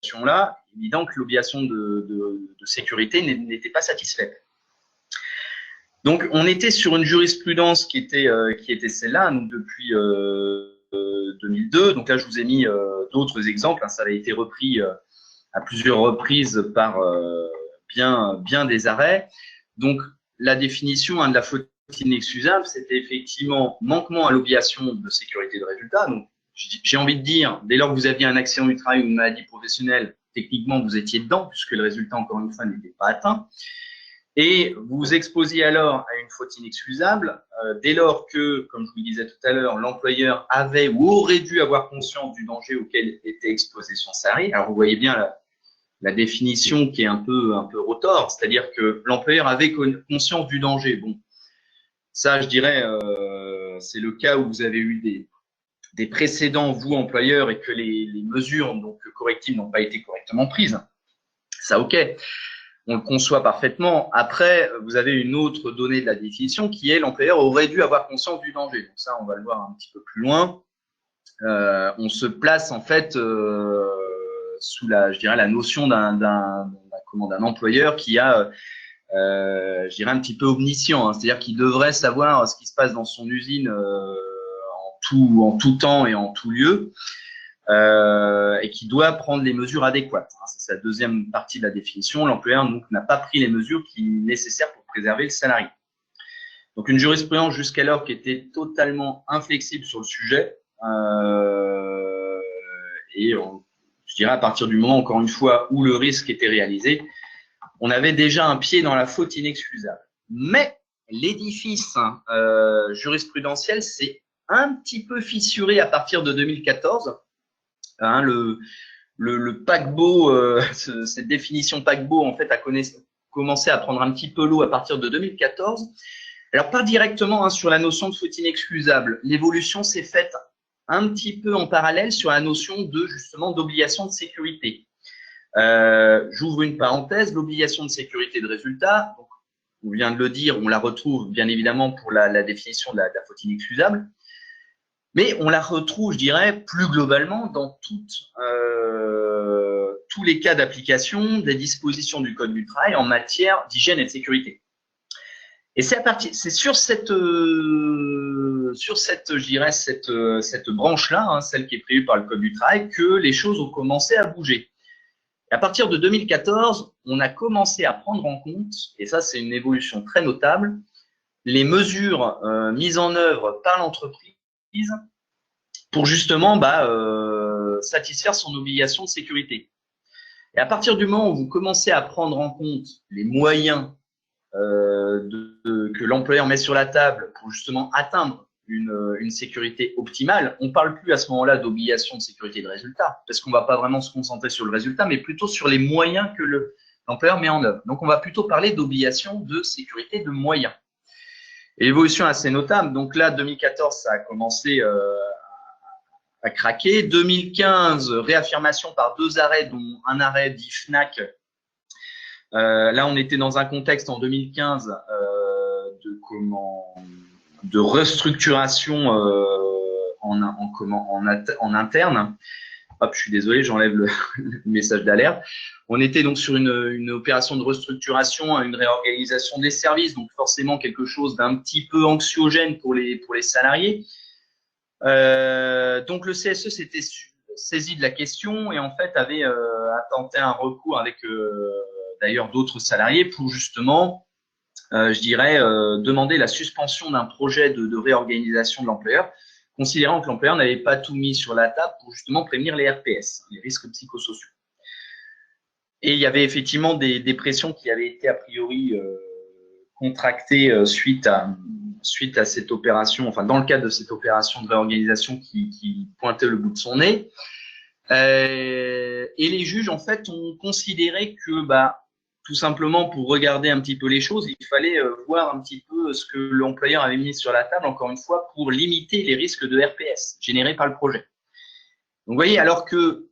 obligation-là, évident que l'obligation de sécurité n'était pas satisfaite. Donc, on était sur une jurisprudence qui était celle-là, donc depuis 2002. Donc là, je vous ai mis d'autres exemples. Ça avait été repris à plusieurs reprises par bien des arrêts. Donc, la définition de la faute inexcusable, c'était effectivement manquement à l'obligation de sécurité de résultat. Donc, j'ai envie de dire, dès lors que vous aviez un accident du travail ou une maladie professionnelle, techniquement, vous étiez dedans, puisque le résultat, encore une fois, n'était pas atteint. Et vous vous exposiez alors à une faute inexcusable, dès lors que, comme je vous le disais tout à l'heure, l'employeur avait ou aurait dû avoir conscience du danger auquel était exposé son salarié. Alors, vous voyez bien la définition qui est un peu rotor, c'est-à-dire que l'employeur avait conscience du danger. Bon, ça, je dirais, c'est le cas où vous avez eu des précédents, vous, employeurs, et que les mesures donc correctives n'ont pas été correctement prises. Ça, ok, on le conçoit parfaitement. Après, vous avez une autre donnée de la définition qui est l'employeur aurait dû avoir conscience du danger. Donc ça, on va le voir un petit peu plus loin. On se place en fait sous la notion d'un employeur qui a je dirais un petit peu omniscient, c'est-à-dire qu'il devrait savoir ce qui se passe dans son usine en tout temps et en tout lieu, et qui doit prendre les mesures adéquates. C'est la deuxième partie de la définition. L'employeur n'a pas pris les mesures nécessaires pour préserver le salarié. Donc une jurisprudence jusqu'alors qui était totalement inflexible sur le sujet, et je dirais à partir du moment, encore une fois, où le risque était réalisé, on avait déjà un pied dans la faute inexcusable. Mais l'édifice jurisprudentiel s'est un petit peu fissuré à partir de 2014. Le paquebot, cette définition paquebot, en fait, a commencé à prendre un petit peu l'eau à partir de 2014. Alors, pas directement sur la notion de faute inexcusable. L'évolution s'est faite un petit peu en parallèle sur la notion justement d'obligation de sécurité. J'ouvre une parenthèse, l'obligation de sécurité de résultat, donc, on vient de le dire, on la retrouve bien évidemment pour la définition de la faute inexcusable, mais on la retrouve, je dirais, plus globalement dans tous les cas d'application des dispositions du Code du travail en matière d'hygiène et de sécurité. Et c'est sur cette branche-là, celle qui est prévue par le Code du travail, que les choses ont commencé à bouger. Et à partir de 2014, on a commencé à prendre en compte, et ça c'est une évolution très notable, les mesures mises en œuvre par l'entreprise pour justement satisfaire son obligation de sécurité. Et à partir du moment où vous commencez à prendre en compte les moyens que l'employeur met sur la table pour justement atteindre une sécurité optimale, on ne parle plus à ce moment-là d'obligation de sécurité de résultat, parce qu'on ne va pas vraiment se concentrer sur le résultat, mais plutôt sur les moyens que l'employeur met en œuvre. Donc, on va plutôt parler d'obligation de sécurité de moyens. Et l'évolution est assez notable. Donc là, 2014, ça a commencé à craquer. 2015, réaffirmation par 2 arrêts, dont un arrêt dit FNAC. Là, on était dans un contexte en 2015 de restructuration en interne. Hop, je suis désolé, j'enlève le message d'alerte. On était donc sur une opération de restructuration, une réorganisation des services, donc forcément quelque chose d'un petit peu anxiogène pour les salariés. Donc le CSE s'était saisi de la question et en fait avait tenté un recours avec d'ailleurs d'autres salariés pour justement demander la suspension d'un projet de réorganisation de l'employeur, considérant que l'employeur n'avait pas tout mis sur la table pour justement prévenir les RPS, les risques psychosociaux. Et il y avait effectivement des pressions qui avaient été a priori contractées suite à cette opération, enfin dans le cadre de cette opération de réorganisation qui pointait le bout de son nez. Et les juges, en fait, ont considéré que tout simplement pour regarder un petit peu les choses, il fallait voir un petit peu ce que l'employeur avait mis sur la table, encore une fois, pour limiter les risques de RPS générés par le projet. Donc, vous voyez, alors que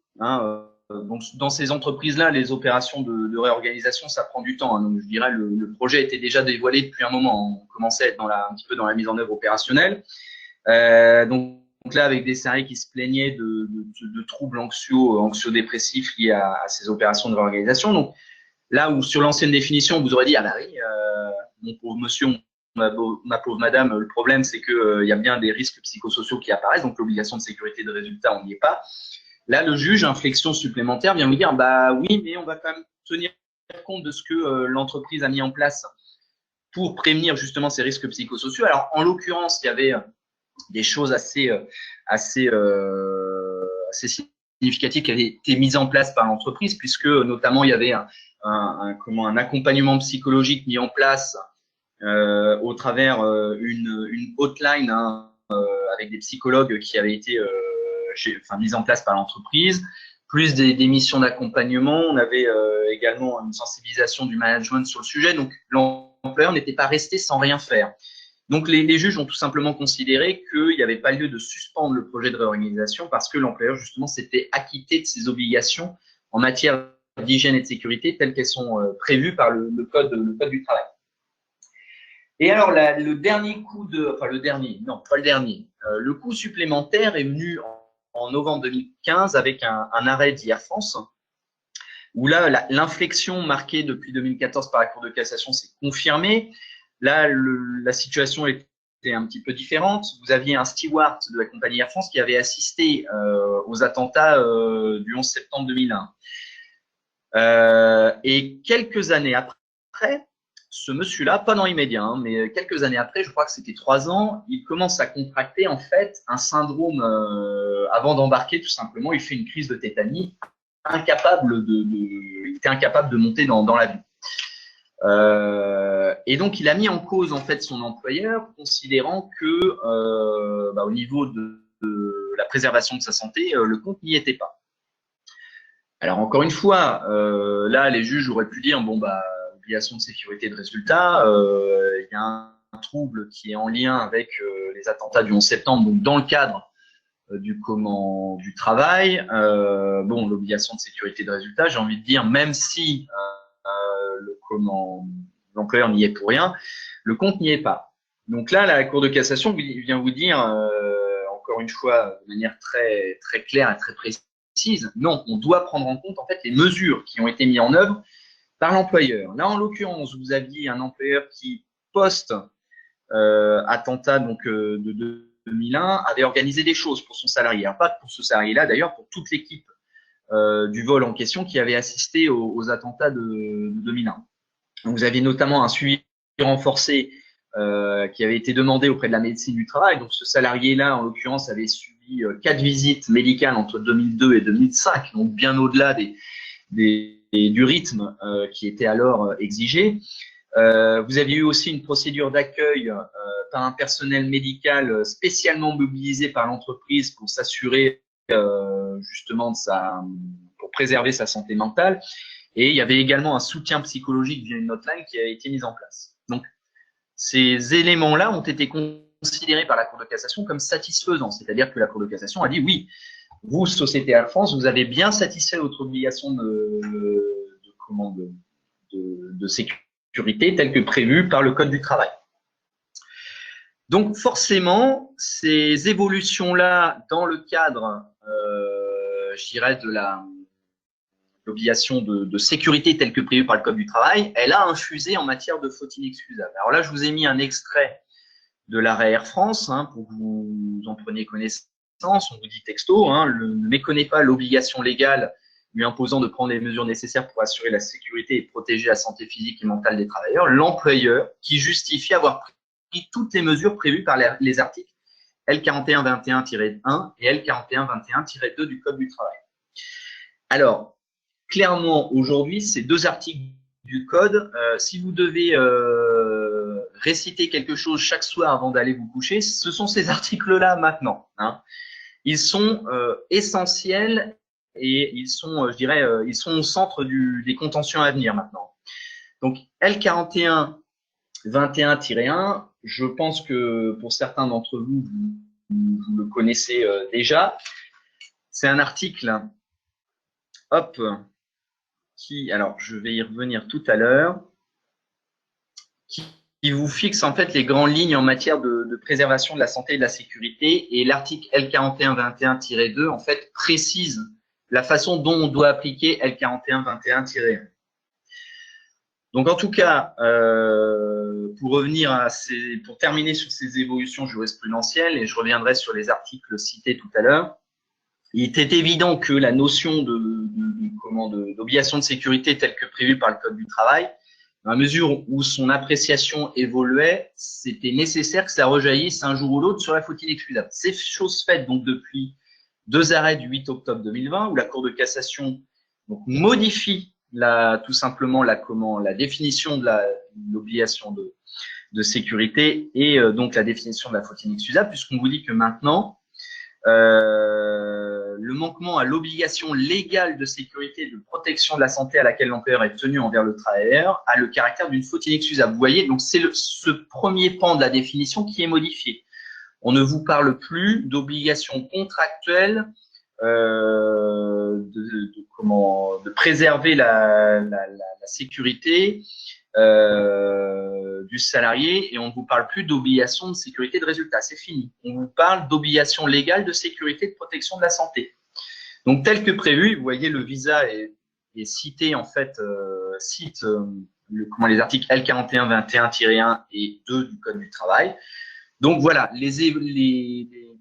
donc, dans ces entreprises-là, les opérations de réorganisation, ça prend du temps. Donc, je dirais le projet était déjà dévoilé depuis un moment. On commençait à être un petit peu dans la mise en œuvre opérationnelle. Donc, là, avec des salariés qui se plaignaient de troubles anxio-dépressifs liés à ces opérations de réorganisation. Donc, là où sur l'ancienne définition, vous aurez dit, ah bah oui, mon pauvre monsieur, ma pauvre madame, le problème, c'est qu'il y a bien des risques psychosociaux qui apparaissent, donc l'obligation de sécurité de résultat, on n'y est pas. Là, le juge, inflexion supplémentaire, vient vous dire, bah oui, mais on va quand même tenir compte de ce que l'entreprise a mis en place pour prévenir justement ces risques psychosociaux. Alors, en l'occurrence, il y avait des choses assez significatives qui avaient été mises en place par l'entreprise, puisque notamment il y avait un accompagnement psychologique mis en place au travers une hotline avec des psychologues qui avaient été mises en place par l'entreprise, plus des missions d'accompagnement. On avait également une sensibilisation du management sur le sujet. Donc, l'employeur n'était pas resté sans rien faire. Donc, les juges ont tout simplement considéré qu'il n'y avait pas lieu de suspendre le projet de réorganisation parce que l'employeur, justement, s'était acquitté de ses obligations en matière d'hygiène et de sécurité telles qu'elles sont prévues par le code du travail. Et alors, le dernier coup le coup supplémentaire est venu en novembre 2015 avec un arrêt d'Air France, où là, l'inflexion marquée depuis 2014 par la Cour de cassation s'est confirmée. Là, la situation était un petit peu différente. Vous aviez un steward de la compagnie Air France qui avait assisté aux attentats du 11 septembre 2001. Et quelques années après, ce monsieur-là, pas dans l'immédiat, hein, mais quelques années après, je crois que c'était 3 ans, il commence à contracter en fait un syndrome avant d'embarquer, tout simplement. Il fait une crise de tétanie, il était incapable de monter dans l'avion. Et donc, il a mis en cause en fait son employeur, considérant que au niveau de la préservation de sa santé, le compte n'y était pas. Alors encore une fois, là, les juges auraient pu dire bon bah obligation de sécurité de résultat, il y a un trouble qui est en lien avec les attentats du 11 septembre, donc dans le cadre du travail, bon l'obligation de sécurité de résultat, j'ai envie de dire même si l'employeur n'y est pour rien, le compte n'y est pas. Donc là, la Cour de cassation vient vous dire encore une fois de manière très très claire et très précise. Non, on doit prendre en compte en fait les mesures qui ont été mises en œuvre par l'employeur. Là, en l'occurrence, vous aviez un employeur qui, post-attentat de 2001, avait organisé des choses pour son salarié. Alors, pas pour ce salarié-là, d'ailleurs, pour toute l'équipe du vol en question qui avait assisté aux attentats de 2001. Donc, vous aviez notamment un suivi renforcé qui avait été demandé auprès de la médecine du travail. Donc, ce salarié-là, en l'occurrence, avait suivi 4 visites médicales entre 2002 et 2005, donc bien au-delà du rythme qui était alors exigé. Vous aviez eu aussi une procédure d'accueil par un personnel médical spécialement mobilisé par l'entreprise pour s'assurer justement pour préserver sa santé mentale. Et il y avait également un soutien psychologique via une hotline qui a été mise en place. Donc, ces éléments-là ont été considérés par la Cour de cassation comme satisfaisants. C'est-à-dire que la Cour de cassation a dit oui, vous, Société Air France, vous avez bien satisfait votre obligation de sécurité telle que prévue par le Code du travail. Donc forcément, ces évolutions-là dans le cadre, je dirais, de l'obligation de sécurité telle que prévue par le Code du travail, elle a infusé en matière de faute inexcusable. Alors là, je vous ai mis un extrait de l'arrêt Air France pour que vous en preniez connaissance. On vous dit texto, ne méconnaît pas l'obligation légale lui imposant de prendre les mesures nécessaires pour assurer la sécurité et protéger la santé physique et mentale des travailleurs. L'employeur qui justifie avoir pris toutes les mesures prévues par les articles L4121-1 et L4121-2 du Code du travail. Alors, clairement, aujourd'hui, ces 2 articles du Code, si vous devez réciter quelque chose chaque soir avant d'aller vous coucher, ce sont ces articles-là maintenant. Ils sont essentiels et ils sont, je dirais, ils sont au centre des contentions à venir maintenant. Donc, L41-21-1, je pense que pour certains d'entre vous, vous le connaissez déjà. C'est un article, qui, alors je vais y revenir tout à l'heure, qui qui vous fixe en fait les grandes lignes en matière de préservation de la santé et de la sécurité. Et l'article L4121-2 en fait précise la façon dont on doit appliquer L4121-1. Donc en tout cas, pour terminer sur ces évolutions jurisprudentielles, et je reviendrai sur les articles cités tout à l'heure, il était évident que la notion d'obligation de sécurité telle que prévue par le Code du travail, dans la mesure où son appréciation évoluait, c'était nécessaire que ça rejaillisse un jour ou l'autre sur la faute inexcusable. C'est chose faite donc depuis 2 arrêts du 8 octobre 2020 où la Cour de cassation donc, modifie tout simplement la définition de l'obligation de sécurité et donc la définition de la faute inexcusable, puisqu'on vous dit que maintenant, le manquement à l'obligation légale de sécurité et de protection de la santé à laquelle l'employeur est tenu envers le travailleur a le caractère d'une faute inexcusable. Vous voyez, donc c'est ce premier pan de la définition qui est modifié. On ne vous parle plus d'obligation contractuelle de préserver la sécurité du salarié et on ne vous parle plus d'obligation de sécurité de résultat, c'est fini. On vous parle d'obligation légale de sécurité et de protection de la santé. Donc tel que prévu, vous voyez le visa est cité en fait, les articles L4121-1 et 2 du Code du travail. Donc voilà, les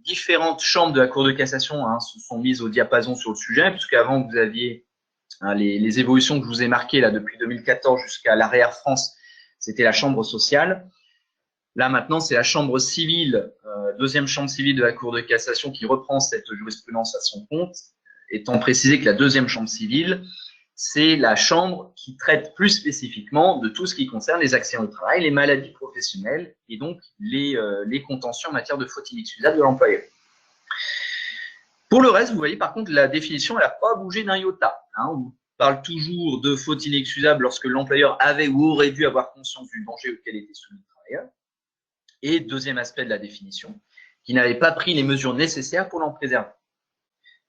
différentes chambres de la Cour de cassation se sont mises au diapason sur le sujet, puisqu'avant vous aviez les évolutions que je vous ai marquées là depuis 2014 jusqu'à l'arrêt Air France, c'était la chambre sociale. Là maintenant, c'est la chambre civile, deuxième chambre civile de la Cour de cassation qui reprend cette jurisprudence à son compte, étant précisé que la deuxième chambre civile, c'est la chambre qui traite plus spécifiquement de tout ce qui concerne les accidents du travail, les maladies professionnelles et donc les contentieux en matière de faute inexcusable de l'employeur. Pour le reste, vous voyez par contre, la définition, elle n'a pas bougé d'un iota. On parle toujours de faute inexcusable lorsque l'employeur avait ou aurait dû avoir conscience du danger auquel était soumis le travailleur. Et deuxième aspect de la définition, qui n'avait pas pris les mesures nécessaires pour l'en préserver.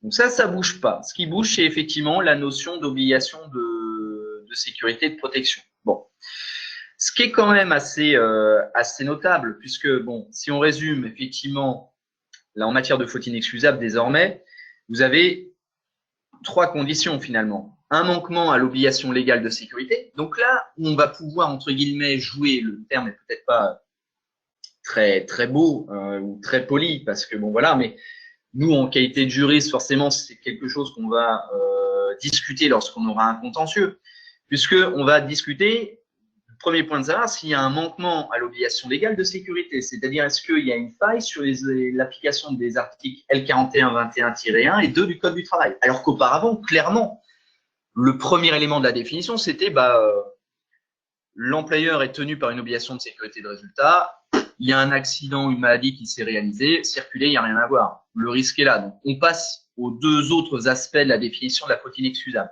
Donc ça ne bouge pas. Ce qui bouge, c'est effectivement la notion d'obligation de sécurité et de protection. Bon. Ce qui est quand même assez notable, puisque, bon, si on résume, effectivement, là, en matière de faute inexcusable, désormais, vous avez 3 conditions, finalement. Un manquement à l'obligation légale de sécurité. Donc là, on va pouvoir, entre guillemets, jouer, le terme n'est peut-être pas très, très beau ou très poli, parce que, bon, voilà, mais nous, en qualité de juriste, forcément, c'est quelque chose qu'on va discuter lorsqu'on aura un contentieux, puisqu'on va discuter, le premier point de savoir s'il y a un manquement à l'obligation légale de sécurité, c'est-à-dire est-ce qu'il y a une faille sur l'application des articles L4121-1 et 2 du Code du travail, alors qu'auparavant, clairement, le premier élément de la définition, c'était l'employeur est tenu par une obligation de sécurité de résultat, il y a un accident, une maladie qui s'est réalisée, circuler, il n'y a rien à voir. Le risque est là. Donc, on passe aux 2 autres aspects de la définition de la faute inexcusable.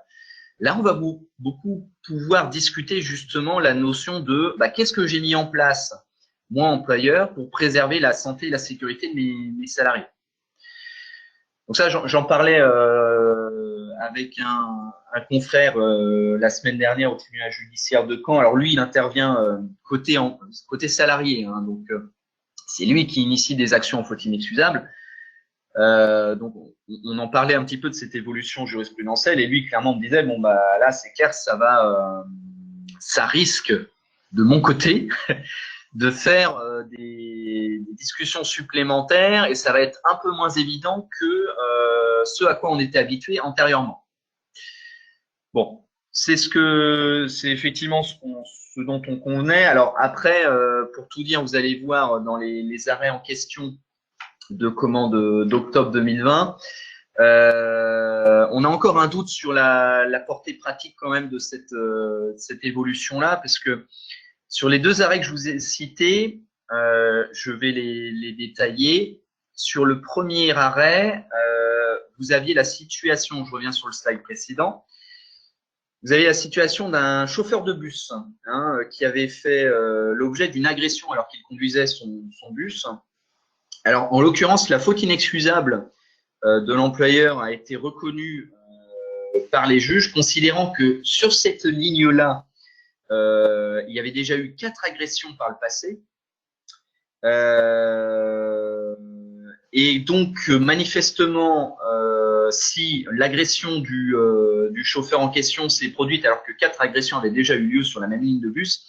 Là, on va beaucoup pouvoir discuter justement la notion de qu'est-ce que j'ai mis en place, moi, employeur, pour préserver la santé et la sécurité de mes salariés. Donc ça, j'en parlais avec un confrère la semaine dernière au tribunal judiciaire de Caen. Alors lui, il intervient côté salarié, donc c'est lui qui initie des actions en faute inexcusable. Donc on en parlait un petit peu de cette évolution jurisprudentielle et lui clairement me disait bon là c'est clair, ça risque de mon côté de faire des discussions supplémentaires et ça va être un peu moins évident que ce à quoi on était habitué antérieurement. Bon, c'est effectivement ce dont on convenait. Alors après, pour tout dire, vous allez voir dans les arrêts en question d'octobre 2020, on a encore un doute sur la portée pratique quand même de cette évolution-là, parce que sur les 2 arrêts que je vous ai cités, je vais les détailler. Sur le premier arrêt, vous aviez la situation, je reviens sur le slide précédent, vous avez la situation d'un chauffeur de bus qui avait fait l'objet d'une agression alors qu'il conduisait son bus. Alors, en l'occurrence, la faute inexcusable de l'employeur a été reconnue par les juges, considérant que sur cette ligne-là, il y avait déjà eu 4 agressions par le passé. Et donc, manifestement, si l'agression du chauffeur en question s'est produite alors que 4 agressions avaient déjà eu lieu sur la même ligne de bus,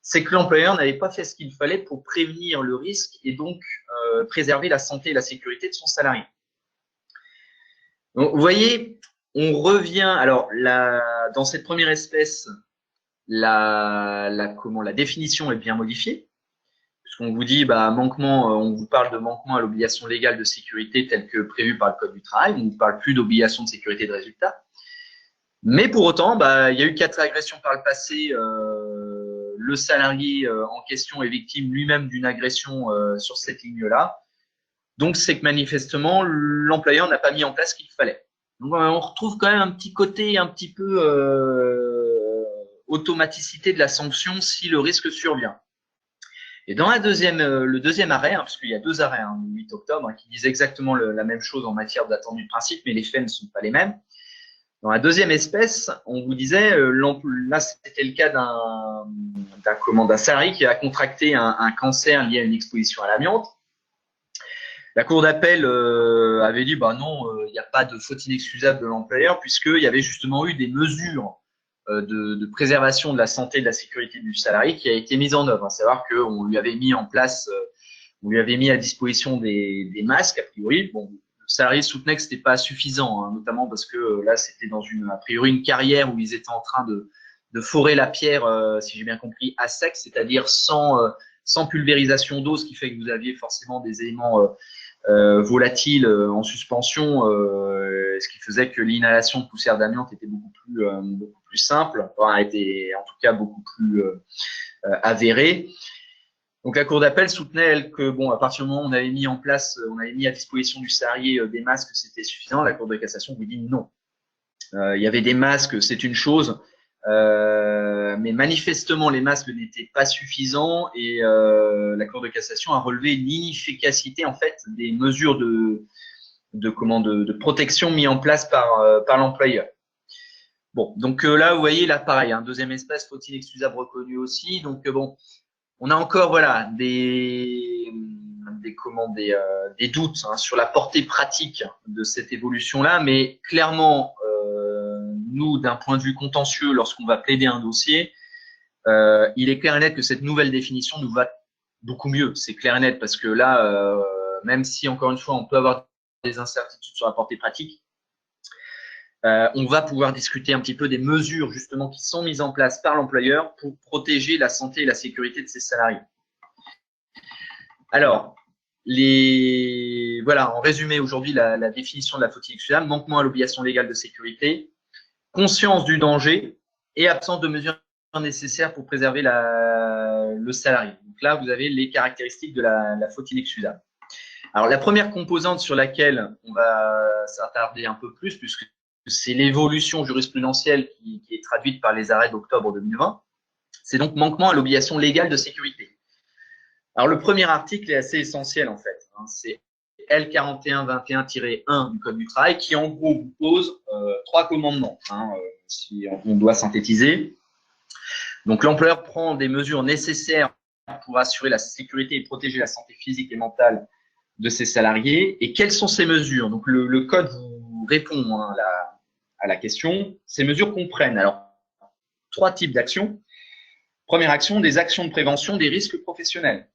c'est que l'employeur n'avait pas fait ce qu'il fallait pour prévenir le risque et donc préserver la santé et la sécurité de son salarié. Donc, vous voyez, on revient. Alors, dans cette première espèce, la définition est bien modifiée. Puisqu'on vous dit, manquement, on vous parle de manquement à l'obligation légale de sécurité telle que prévue par le Code du travail. On ne parle plus d'obligation de sécurité de résultat. Mais pour autant, il y a eu 4 agressions par le passé. Le salarié en question est victime lui-même d'une agression sur cette ligne-là. Donc, c'est que manifestement, l'employeur n'a pas mis en place ce qu'il fallait. Donc, on retrouve quand même un petit côté un petit peu automaticité de la sanction si le risque survient. Et dans le deuxième arrêt, parce qu'il y a 2 arrêts, le 8 octobre, qui disent exactement la même chose en matière d'attendu de principe, mais les faits ne sont pas les mêmes. Dans la deuxième espèce, on vous disait, là c'était le cas d'un salarié qui a contracté un cancer lié à une exposition à l'amiante. La cour d'appel avait dit, non, il n'y a pas de faute inexcusable de l'employeur puisqu'il y avait justement eu des mesures de préservation de la santé et de la sécurité du salarié qui a été mise en œuvre. À savoir qu'on lui avait mis en place, on lui avait mis à disposition des masques, a priori. Bon, le salarié soutenait que c'était pas suffisant, notamment parce que là, c'était dans a priori une carrière où ils étaient en train de forer la pierre, si j'ai bien compris, à sec, c'est-à-dire sans pulvérisation d'eau, ce qui fait que vous aviez forcément des éléments volatiles en suspension, ce qui faisait que l'inhalation de poussière d'amiante était beaucoup plus simple, était en tout cas beaucoup plus avérée. Donc la cour d'appel soutenait elle que à partir du moment où on avait mis en place, on avait mis à disposition du salarié des masques, c'était suffisant. La cour de cassation vous dit non. Il y avait des masques, c'est une chose, mais manifestement les masques n'étaient pas suffisants et la cour de cassation a relevé l'inefficacité en fait des mesures de protection mises en place par l'employeur. Bon, donc là vous voyez là pareil, deuxième espèce, faute inexcusable reconnue aussi. Donc on a encore des doutes sur la portée pratique de cette évolution-là, mais clairement, nous, d'un point de vue contentieux, lorsqu'on va plaider un dossier, il est clair et net que cette nouvelle définition nous va beaucoup mieux. C'est clair et net parce que là, même si, encore une fois, on peut avoir des incertitudes sur la portée pratique, on va pouvoir discuter un petit peu des mesures justement qui sont mises en place par l'employeur pour protéger la santé et la sécurité de ses salariés. Alors, voilà, en résumé aujourd'hui la définition de la faute inexcusable, manquement à l'obligation légale de sécurité, conscience du danger et absence de mesures nécessaires pour préserver le salarié. Donc là, vous avez les caractéristiques de la faute inexcusable. Alors, la première composante sur laquelle on va s'attarder un peu plus, puisque c'est l'évolution jurisprudentielle qui est traduite par les arrêts d'octobre 2020, c'est donc manquement à l'obligation légale de sécurité. Alors, le premier article est assez essentiel, en fait. C'est L4121-1 du Code du travail qui, en gros, vous pose 3 commandements, si on doit synthétiser. Donc, l'employeur prend des mesures nécessaires pour assurer la sécurité et protéger la santé physique et mentale de ses salariés. Et quelles sont ces mesures? Donc, le Code vous répond à la question. Ces mesures comprennent alors 3 types d'actions. Première action, des actions de prévention des risques professionnels.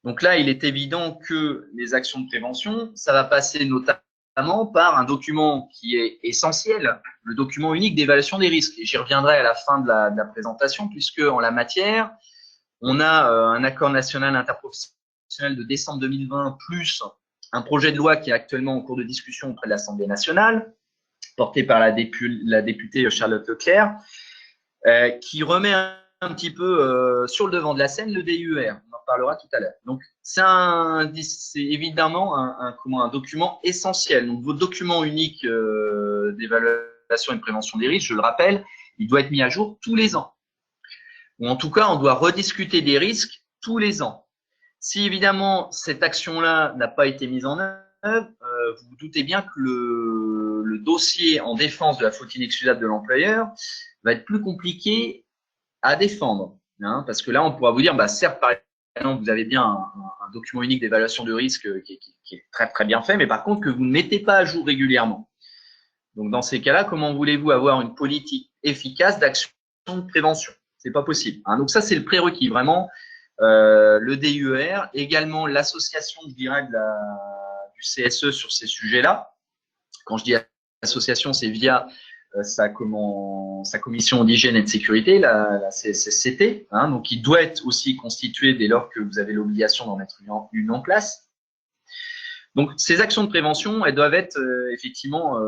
Donc là, il est évident que les actions de prévention, ça va passer notamment par un document qui est essentiel, le document unique d'évaluation des risques. Et j'y reviendrai à la fin de la présentation, puisque en la matière, on a un accord national interprofessionnel de décembre 2020, plus un projet de loi qui est actuellement en cours de discussion auprès de l'Assemblée nationale, porté par la députée Charlotte Leclerc, qui remet un petit peu sur le devant de la scène le DUER. On en parlera tout à l'heure. Donc, c'est évidemment un document essentiel. Donc, vos documents uniques d'évaluation et de prévention des risques, je le rappelle, il doit être mis à jour tous les ans. Ou en tout cas, on doit rediscuter des risques tous les ans. Si évidemment cette action-là n'a pas été mise en œuvre, vous vous doutez bien que le dossier en défense de la faute inexcusable de l'employeur va être plus compliqué à défendre. Hein, parce que là, on pourra vous dire, bah, certes, par exemple, vous avez bien un document unique d'évaluation de risque qui est très, très bien fait, mais par contre, que vous ne mettez pas à jour régulièrement. Donc, dans ces cas-là, comment voulez-vous avoir une politique efficace d'action de prévention? C'est pas possible. Hein. Donc, ça, c'est le prérequis, vraiment. Le DUER, également l'association, je dirais, du CSE sur ces sujets-là. Quand je dis association, c'est via sa commission d'hygiène et de sécurité, la CSSCT, hein, donc il doit être aussi constitué dès lors que vous avez l'obligation d'en mettre une en place. Donc ces actions de prévention, elles doivent être effectivement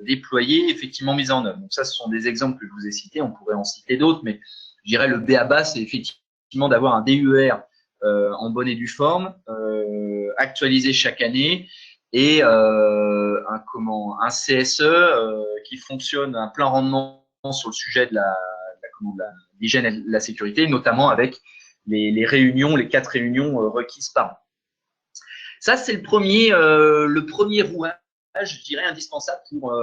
déployées, effectivement mises en œuvre. Donc ça, ce sont des exemples que je vous ai cités, on pourrait en citer d'autres, mais je dirais le B.A.-BA, c'est effectivement d'avoir un DUER en bonne et due forme, actualisé chaque année, et un CSE qui fonctionne à plein rendement sur le sujet de l'hygiène et de la sécurité, notamment avec les réunions, les 4 réunions requises par an. Ça, c'est le premier rouage, je dirais, indispensable pour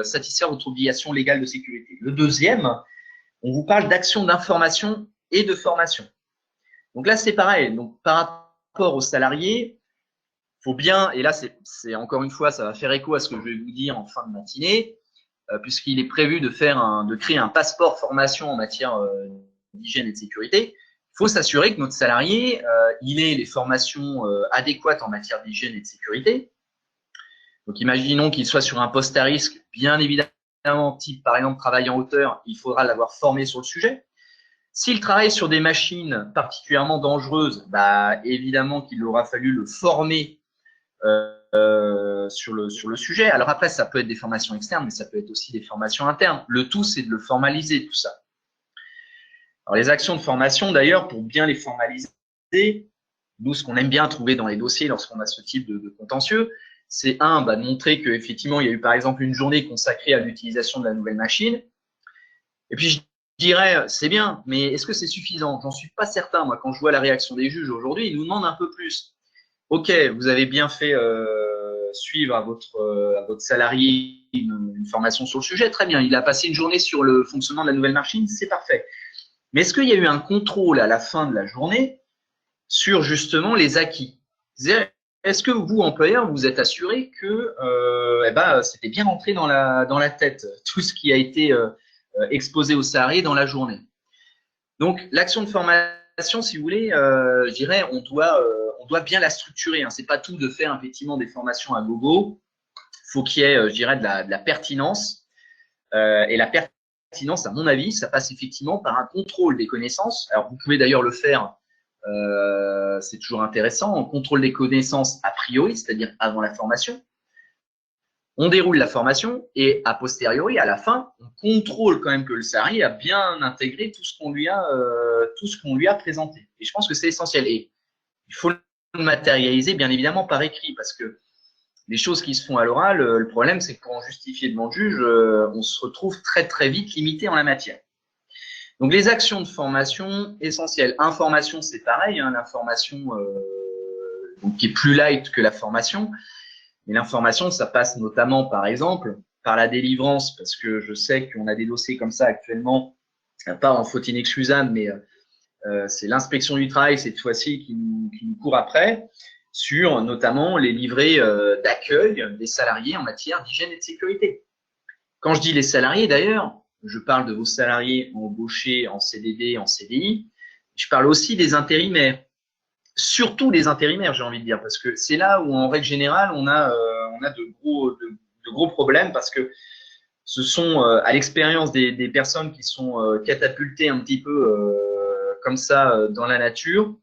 satisfaire votre obligation légale de sécurité. Le deuxième, on vous parle d'action d'information et de formation. Donc là, c'est pareil. Donc, par rapport aux salariés, faut bien, et là, c'est encore une fois, ça va faire écho à ce que je vais vous dire en fin de matinée, puisqu'il est prévu de créer un passeport formation en matière d'hygiène et de sécurité. Il faut s'assurer que notre salarié, il ait les formations adéquates en matière d'hygiène et de sécurité. Donc, imaginons qu'il soit sur un poste à risque, bien évidemment, type par exemple travail en hauteur, il faudra l'avoir formé sur le sujet. S'il travaille sur des machines particulièrement dangereuses, bah, évidemment qu'il aura fallu le former sur le sujet. Alors après, ça peut être des formations externes, mais ça peut être aussi des formations internes. Le tout, c'est de le formaliser, tout ça. Alors les actions de formation, d'ailleurs, pour bien les formaliser, nous, ce qu'on aime bien trouver dans les dossiers lorsqu'on a ce type de contentieux, c'est de montrer qu'effectivement, il y a eu par exemple une journée consacrée à l'utilisation de la nouvelle machine. Et puis, je dirais, c'est bien, mais est-ce que c'est suffisant? J'en suis pas certain. Moi, quand je vois la réaction des juges aujourd'hui, ils nous demandent un peu plus. Ok, vous avez bien fait suivre à votre salarié une formation sur le sujet, très bien. Il a passé une journée sur le fonctionnement de la nouvelle machine, c'est parfait. Mais est-ce qu'il y a eu un contrôle à la fin de la journée sur justement les acquis? Est-ce que vous, employeur, vous êtes assuré que c'était bien rentré dans la tête, tout ce qui a été exposé aux salariés dans la journée? Donc, l'action de formation, si vous voulez, je dirais, on doit bien la structurer. Hein. C'est pas tout de faire effectivement des formations à gogo. Faut qu'il y ait, je dirais, de la pertinence. Et la pertinence, à mon avis, ça passe effectivement par un contrôle des connaissances. Alors, vous pouvez d'ailleurs le faire. C'est toujours intéressant. On contrôle des connaissances a priori, c'est-à-dire avant la formation. On déroule la formation et a posteriori, à la fin, on contrôle quand même que le salarié a bien intégré tout ce qu'on lui a présenté. Et je pense que c'est essentiel. Et il faut le matérialiser, bien évidemment, par écrit, parce que les choses qui se font à l'oral, le problème, c'est que pour en justifier devant le juge, on se retrouve très, très vite limité en la matière. Donc, les actions de formation essentielles. Information, c'est pareil, hein, l'information qui est plus light que la formation. Mais l'information, ça passe notamment, par exemple, par la délivrance, parce que je sais qu'on a des dossiers comme ça actuellement, pas en faute inexcusable, mais c'est l'inspection du travail cette fois-ci qui nous court après, sur notamment les livrets d'accueil des salariés en matière d'hygiène et de sécurité. Quand je dis les salariés, d'ailleurs, je parle de vos salariés embauchés en CDD, en CDI, je parle aussi des intérimaires. Surtout les intérimaires, j'ai envie de dire, parce que c'est là où, en règle générale, on a de gros problèmes, parce que ce sont, à l'expérience des personnes qui sont catapultées un petit peu comme ça dans la nature,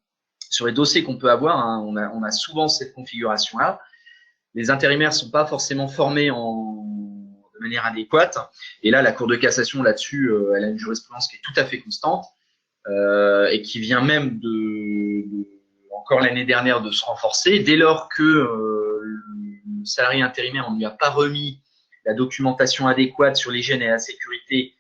sur les dossiers qu'on peut avoir, hein, on a souvent cette configuration-là. Les intérimaires ne sont pas forcément formés de manière adéquate. Et là, la Cour de cassation, là-dessus, elle a une jurisprudence qui est tout à fait constante et qui vient même encore l'année dernière de se renforcer, dès lors que le salarié intérimaire, on ne lui a pas remis la documentation adéquate sur l'hygiène et la sécurité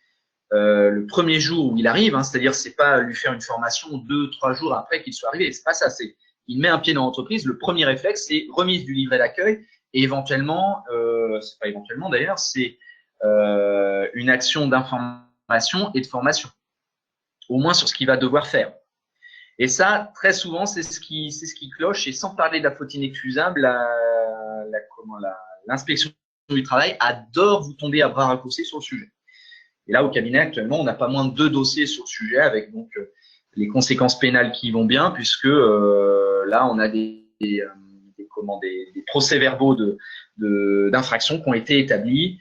le premier jour où il arrive, hein, c'est-à-dire c'est pas lui faire une formation 2-3 jours après qu'il soit arrivé, c'est pas ça, c'est il met un pied dans l'entreprise, le premier réflexe c'est remise du livret d'accueil et éventuellement, c'est pas éventuellement d'ailleurs, c'est une action d'information préparation et de formation, au moins sur ce qu'il va devoir faire. Et ça, très souvent, c'est ce qui cloche. Et sans parler de la faute inexcusable, l'inspection du travail adore vous tomber à bras raccourcis sur le sujet. Et là, au cabinet, actuellement, on n'a pas moins de 2 dossiers sur le sujet avec donc les conséquences pénales qui vont bien, puisque là, on a des procès-verbaux d'infraction qui ont été établis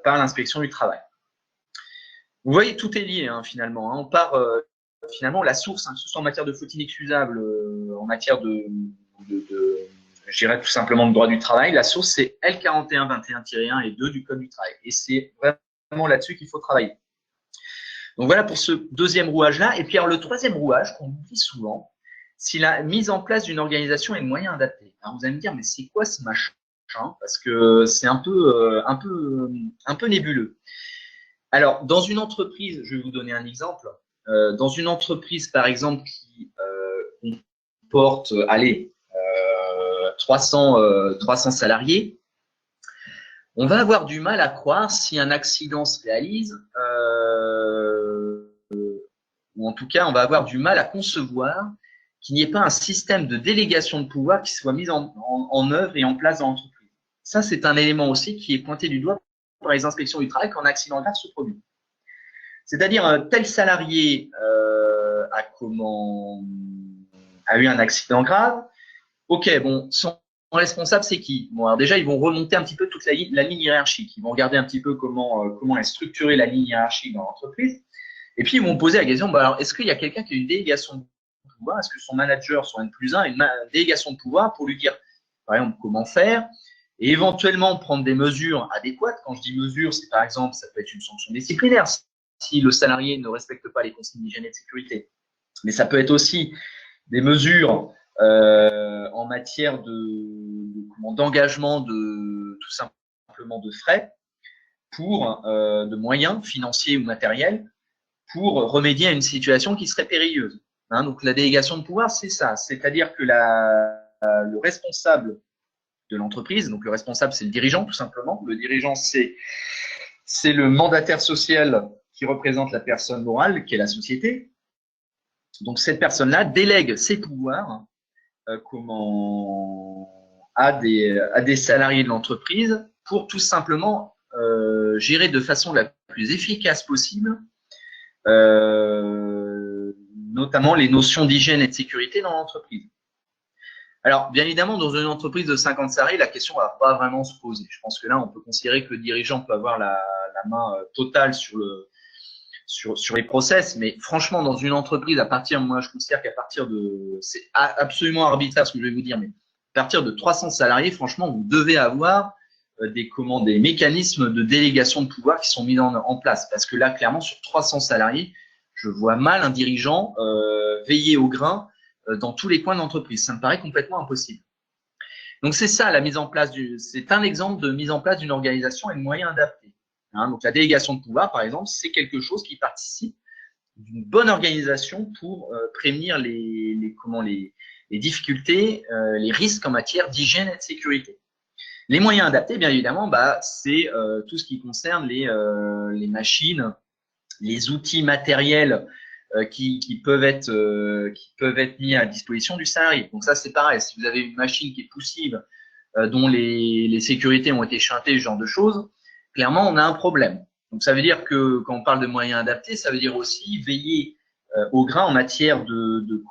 par l'inspection du travail. Vous voyez, tout est lié finalement. On part finalement la source, que ce soit en matière de faute inexcusable, en matière je dirais tout simplement de droit du travail, la source c'est L4121-1 et 2 du Code du travail. Et c'est vraiment là-dessus qu'il faut travailler. Donc voilà pour ce deuxième rouage-là. Et puis alors, le troisième rouage qu'on oublie souvent, c'est la mise en place d'une organisation et de moyens adaptés. Alors vous allez me dire, mais c'est quoi ce machin? Parce que c'est un peu nébuleux. Alors, dans une entreprise, je vais vous donner un exemple. Dans une entreprise, par exemple, qui comporte, 300 salariés, on va avoir du mal à croire si un accident se réalise, ou en tout cas, on va avoir du mal à concevoir qu'il n'y ait pas un système de délégation de pouvoir qui soit mis en œuvre et en place dans l'entreprise. Ça, c'est un élément aussi qui est pointé du doigt par les inspections du travail quand un accident grave se produit. C'est-à-dire, tel salarié a eu un accident grave. Ok, bon, son responsable, c'est qui? Bon, alors déjà, ils vont remonter un petit peu toute la ligne hiérarchique. Ils vont regarder un petit peu comment est structurée la ligne hiérarchique dans l'entreprise. Et puis, ils vont poser la question, bah, alors, est-ce qu'il y a quelqu'un qui a une délégation de pouvoir? Est-ce que son manager, son N+1, a une délégation de pouvoir pour lui dire, par exemple, comment faire? Et éventuellement prendre des mesures adéquates. Quand je dis mesures, c'est par exemple, ça peut être une sanction disciplinaire si le salarié ne respecte pas les consignes d'hygiène et de sécurité. Mais ça peut être aussi des mesures en matière d'engagement tout simplement de frais de moyens financiers ou matériels pour remédier à une situation qui serait périlleuse. Donc la délégation de pouvoir, c'est ça. C'est-à-dire que le responsable de l'entreprise, donc le responsable, c'est le dirigeant tout simplement. Le dirigeant, c'est le mandataire social qui représente la personne morale, qui est la société. Donc cette personne-là délègue ses pouvoirs à des salariés de l'entreprise pour tout simplement gérer de façon la plus efficace possible notamment les notions d'hygiène et de sécurité dans l'entreprise. Alors, bien évidemment, dans une entreprise de 50 salariés, la question ne va pas vraiment se poser. Je pense que là, on peut considérer que le dirigeant peut avoir la main totale sur les process, mais franchement, dans une entreprise, moi, je considère qu'à partir c'est absolument arbitraire ce que je vais vous dire, mais à partir de 300 salariés, franchement, vous devez avoir des mécanismes de délégation de pouvoir qui sont mis en place. Parce que là, clairement, sur 300 salariés, je vois mal un dirigeant veiller au grain dans tous les coins de l'entreprise. Ça me paraît complètement impossible. Donc, c'est ça, c'est un exemple de mise en place d'une organisation et de moyens adaptés. Donc, la délégation de pouvoir, par exemple, c'est quelque chose qui participe d'une bonne organisation pour prévenir les difficultés, les risques en matière d'hygiène et de sécurité. Les moyens adaptés, bien évidemment, c'est tout ce qui concerne les machines, les outils matériels qui peuvent être mis à disposition du salarié. Donc ça, c'est pareil. Si vous avez une machine qui est poussive, dont les sécurités ont été chantées, ce genre de choses, clairement, on a un problème. Donc ça veut dire que quand on parle de moyens adaptés, ça veut dire aussi veiller au grain en matière de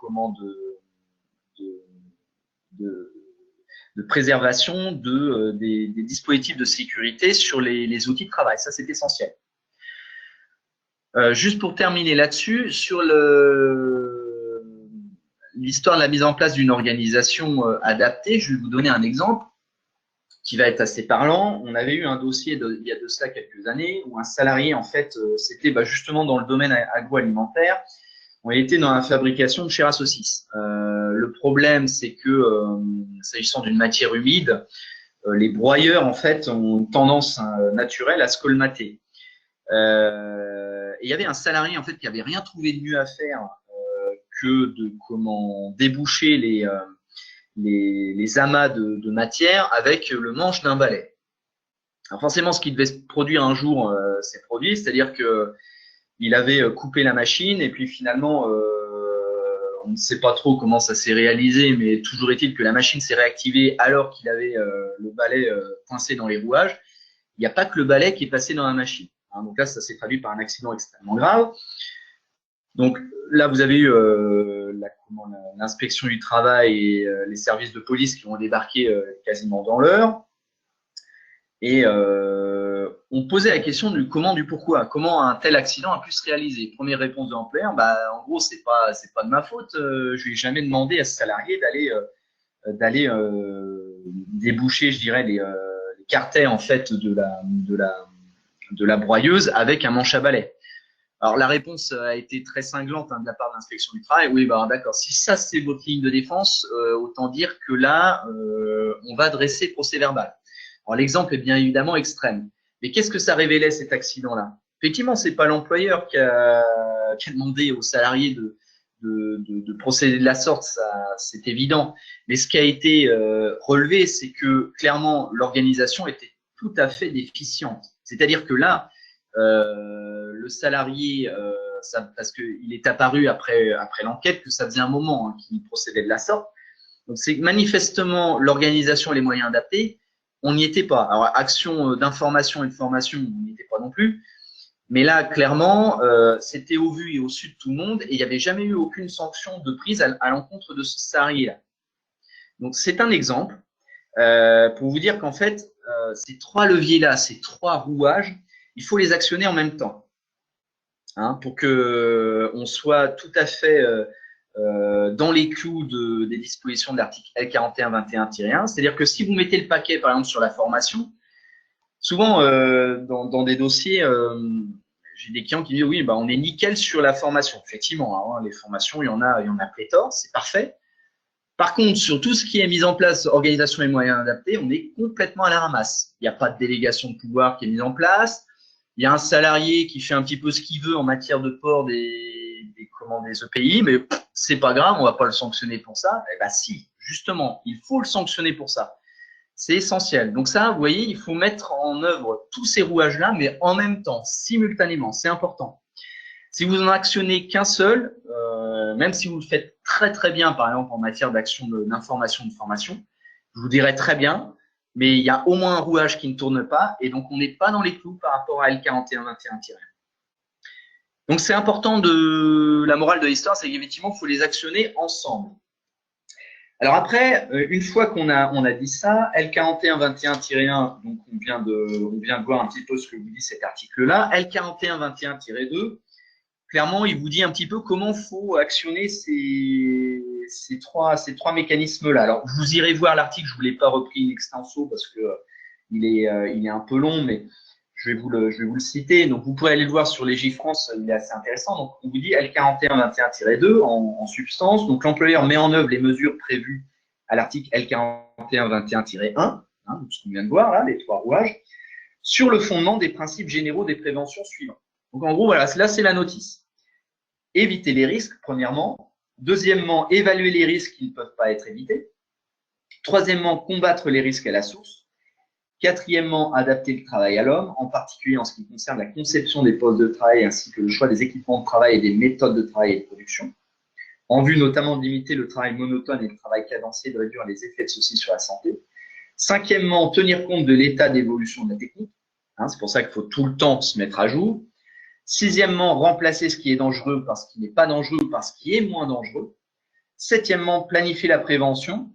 préservation des dispositifs de sécurité sur les outils de travail. Ça, c'est essentiel. Juste pour terminer là-dessus, sur l'histoire de la mise en place d'une organisation adaptée, je vais vous donner un exemple qui va être assez parlant. On avait eu un dossier il y a de cela quelques années où un salarié, en fait, c'était justement dans le domaine agroalimentaire. On était dans la fabrication de chair à saucisse. Le problème, c'est que s'agissant d'une matière humide, les broyeurs, en fait, ont une tendance naturelle à se colmater. Et il y avait un salarié, en fait, qui avait rien trouvé de mieux à faire que de déboucher les amas de matière avec le manche d'un balai. Alors forcément, ce qui devait se produire un jour s'est produit, c'est-à-dire que il avait coupé la machine et puis finalement, on ne sait pas trop comment ça s'est réalisé, mais toujours est-il que la machine s'est réactivée alors qu'il avait le balai coincé dans les rouages. Il n'y a pas que le balai qui est passé dans la machine. Hein, donc là, ça s'est traduit par un accident extrêmement grave. Donc là, vous avez eu l'inspection du travail et les services de police qui ont débarqué quasiment dans l'heure. Et on posait la question du comment, du pourquoi. Comment un tel accident a pu se réaliser? Première réponse de l'employeur, en gros, c'est pas de ma faute. Je lui ai jamais demandé à ce salarié d'aller déboucher, je dirais, les cartets en fait de la broyeuse avec un manche à balai. Alors la réponse a été très cinglante de la part de l'inspection du travail. Oui, d'accord. Si ça c'est votre ligne de défense, autant dire que là, on va dresser procès verbal. Alors l'exemple est bien évidemment extrême. Mais qu'est-ce que ça révélait cet accident-là? Effectivement, c'est pas l'employeur qui a demandé aux salariés de procéder de la sorte, ça c'est évident. Mais ce qui a été relevé, c'est que clairement l'organisation était tout à fait déficiente. C'est-à-dire que là, le salarié, parce qu'il est apparu après l'enquête que ça faisait un moment qu'il procédait de la sorte. Donc c'est manifestement l'organisation et les moyens adaptés, on n'y était pas. Alors action d'information et de formation, on n'y était pas non plus. Mais là, clairement, c'était au vu et au su de tout le monde et il n'y avait jamais eu aucune sanction de prise à l'encontre de ce salarié-là. Donc c'est un exemple pour vous dire qu'en fait, ces trois leviers-là, ces trois rouages, il faut les actionner en même temps pour qu'on soit tout à fait dans les clous des dispositions de l'article L4121-1. C'est-à-dire que si vous mettez le paquet, par exemple, sur la formation, souvent dans des dossiers, j'ai des clients qui disent oui, on est nickel sur la formation. Effectivement, les formations, il y en a pléthore, c'est parfait. Par contre, sur tout ce qui est mis en place, organisation et moyens adaptés, on est complètement à la ramasse. Il n'y a pas de délégation de pouvoir qui est mise en place. Il y a un salarié qui fait un petit peu ce qu'il veut en matière de port des EPI, mais c'est pas grave, on va pas le sanctionner pour ça. Eh ben si, justement, il faut le sanctionner pour ça. C'est essentiel. Donc ça, vous voyez, il faut mettre en œuvre tous ces rouages-là, mais en même temps, simultanément. C'est important. Si vous en actionnez qu'un seul, même si vous le faites très très bien, par exemple en matière d'action d'information, de formation, je vous dirais très bien, mais il y a au moins un rouage qui ne tourne pas, et donc on n'est pas dans les clous par rapport à L4121-1. Donc c'est important la morale de l'histoire, c'est qu'effectivement, il faut les actionner ensemble. Alors après, une fois qu'on a dit ça, L4121-1, donc on vient de voir un petit peu ce que vous dit cet article-là. L4121-2, clairement, il vous dit un petit peu comment faut actionner ces trois mécanismes-là. Alors, vous irez voir l'article, je ne vous l'ai pas repris in extenso parce que il est un peu long, mais je vais vous le citer. Donc, vous pourrez aller le voir sur Légifrance, il est assez intéressant. Donc, on vous dit L4121-2 en substance. Donc, l'employeur met en œuvre les mesures prévues à l'article L4121-1, ce qu'on vient de voir là, les trois rouages, sur le fondement des principes généraux des préventions suivants. Donc, en gros, voilà, là, c'est la notice. Éviter les risques, premièrement. Deuxièmement, évaluer les risques qui ne peuvent pas être évités. Troisièmement, combattre les risques à la source. Quatrièmement, adapter le travail à l'homme, en particulier en ce qui concerne la conception des postes de travail ainsi que le choix des équipements de travail et des méthodes de travail et de production, en vue notamment de limiter le travail monotone et le travail cadencé, de réduire les effets de ceci sur la santé. Cinquièmement, tenir compte de l'état d'évolution de la technique. C'est pour ça qu'il faut tout le temps se mettre à jour. Sixièmement, remplacer ce qui est dangereux par ce qui n'est pas dangereux, par ce qui est moins dangereux. Septièmement, planifier la prévention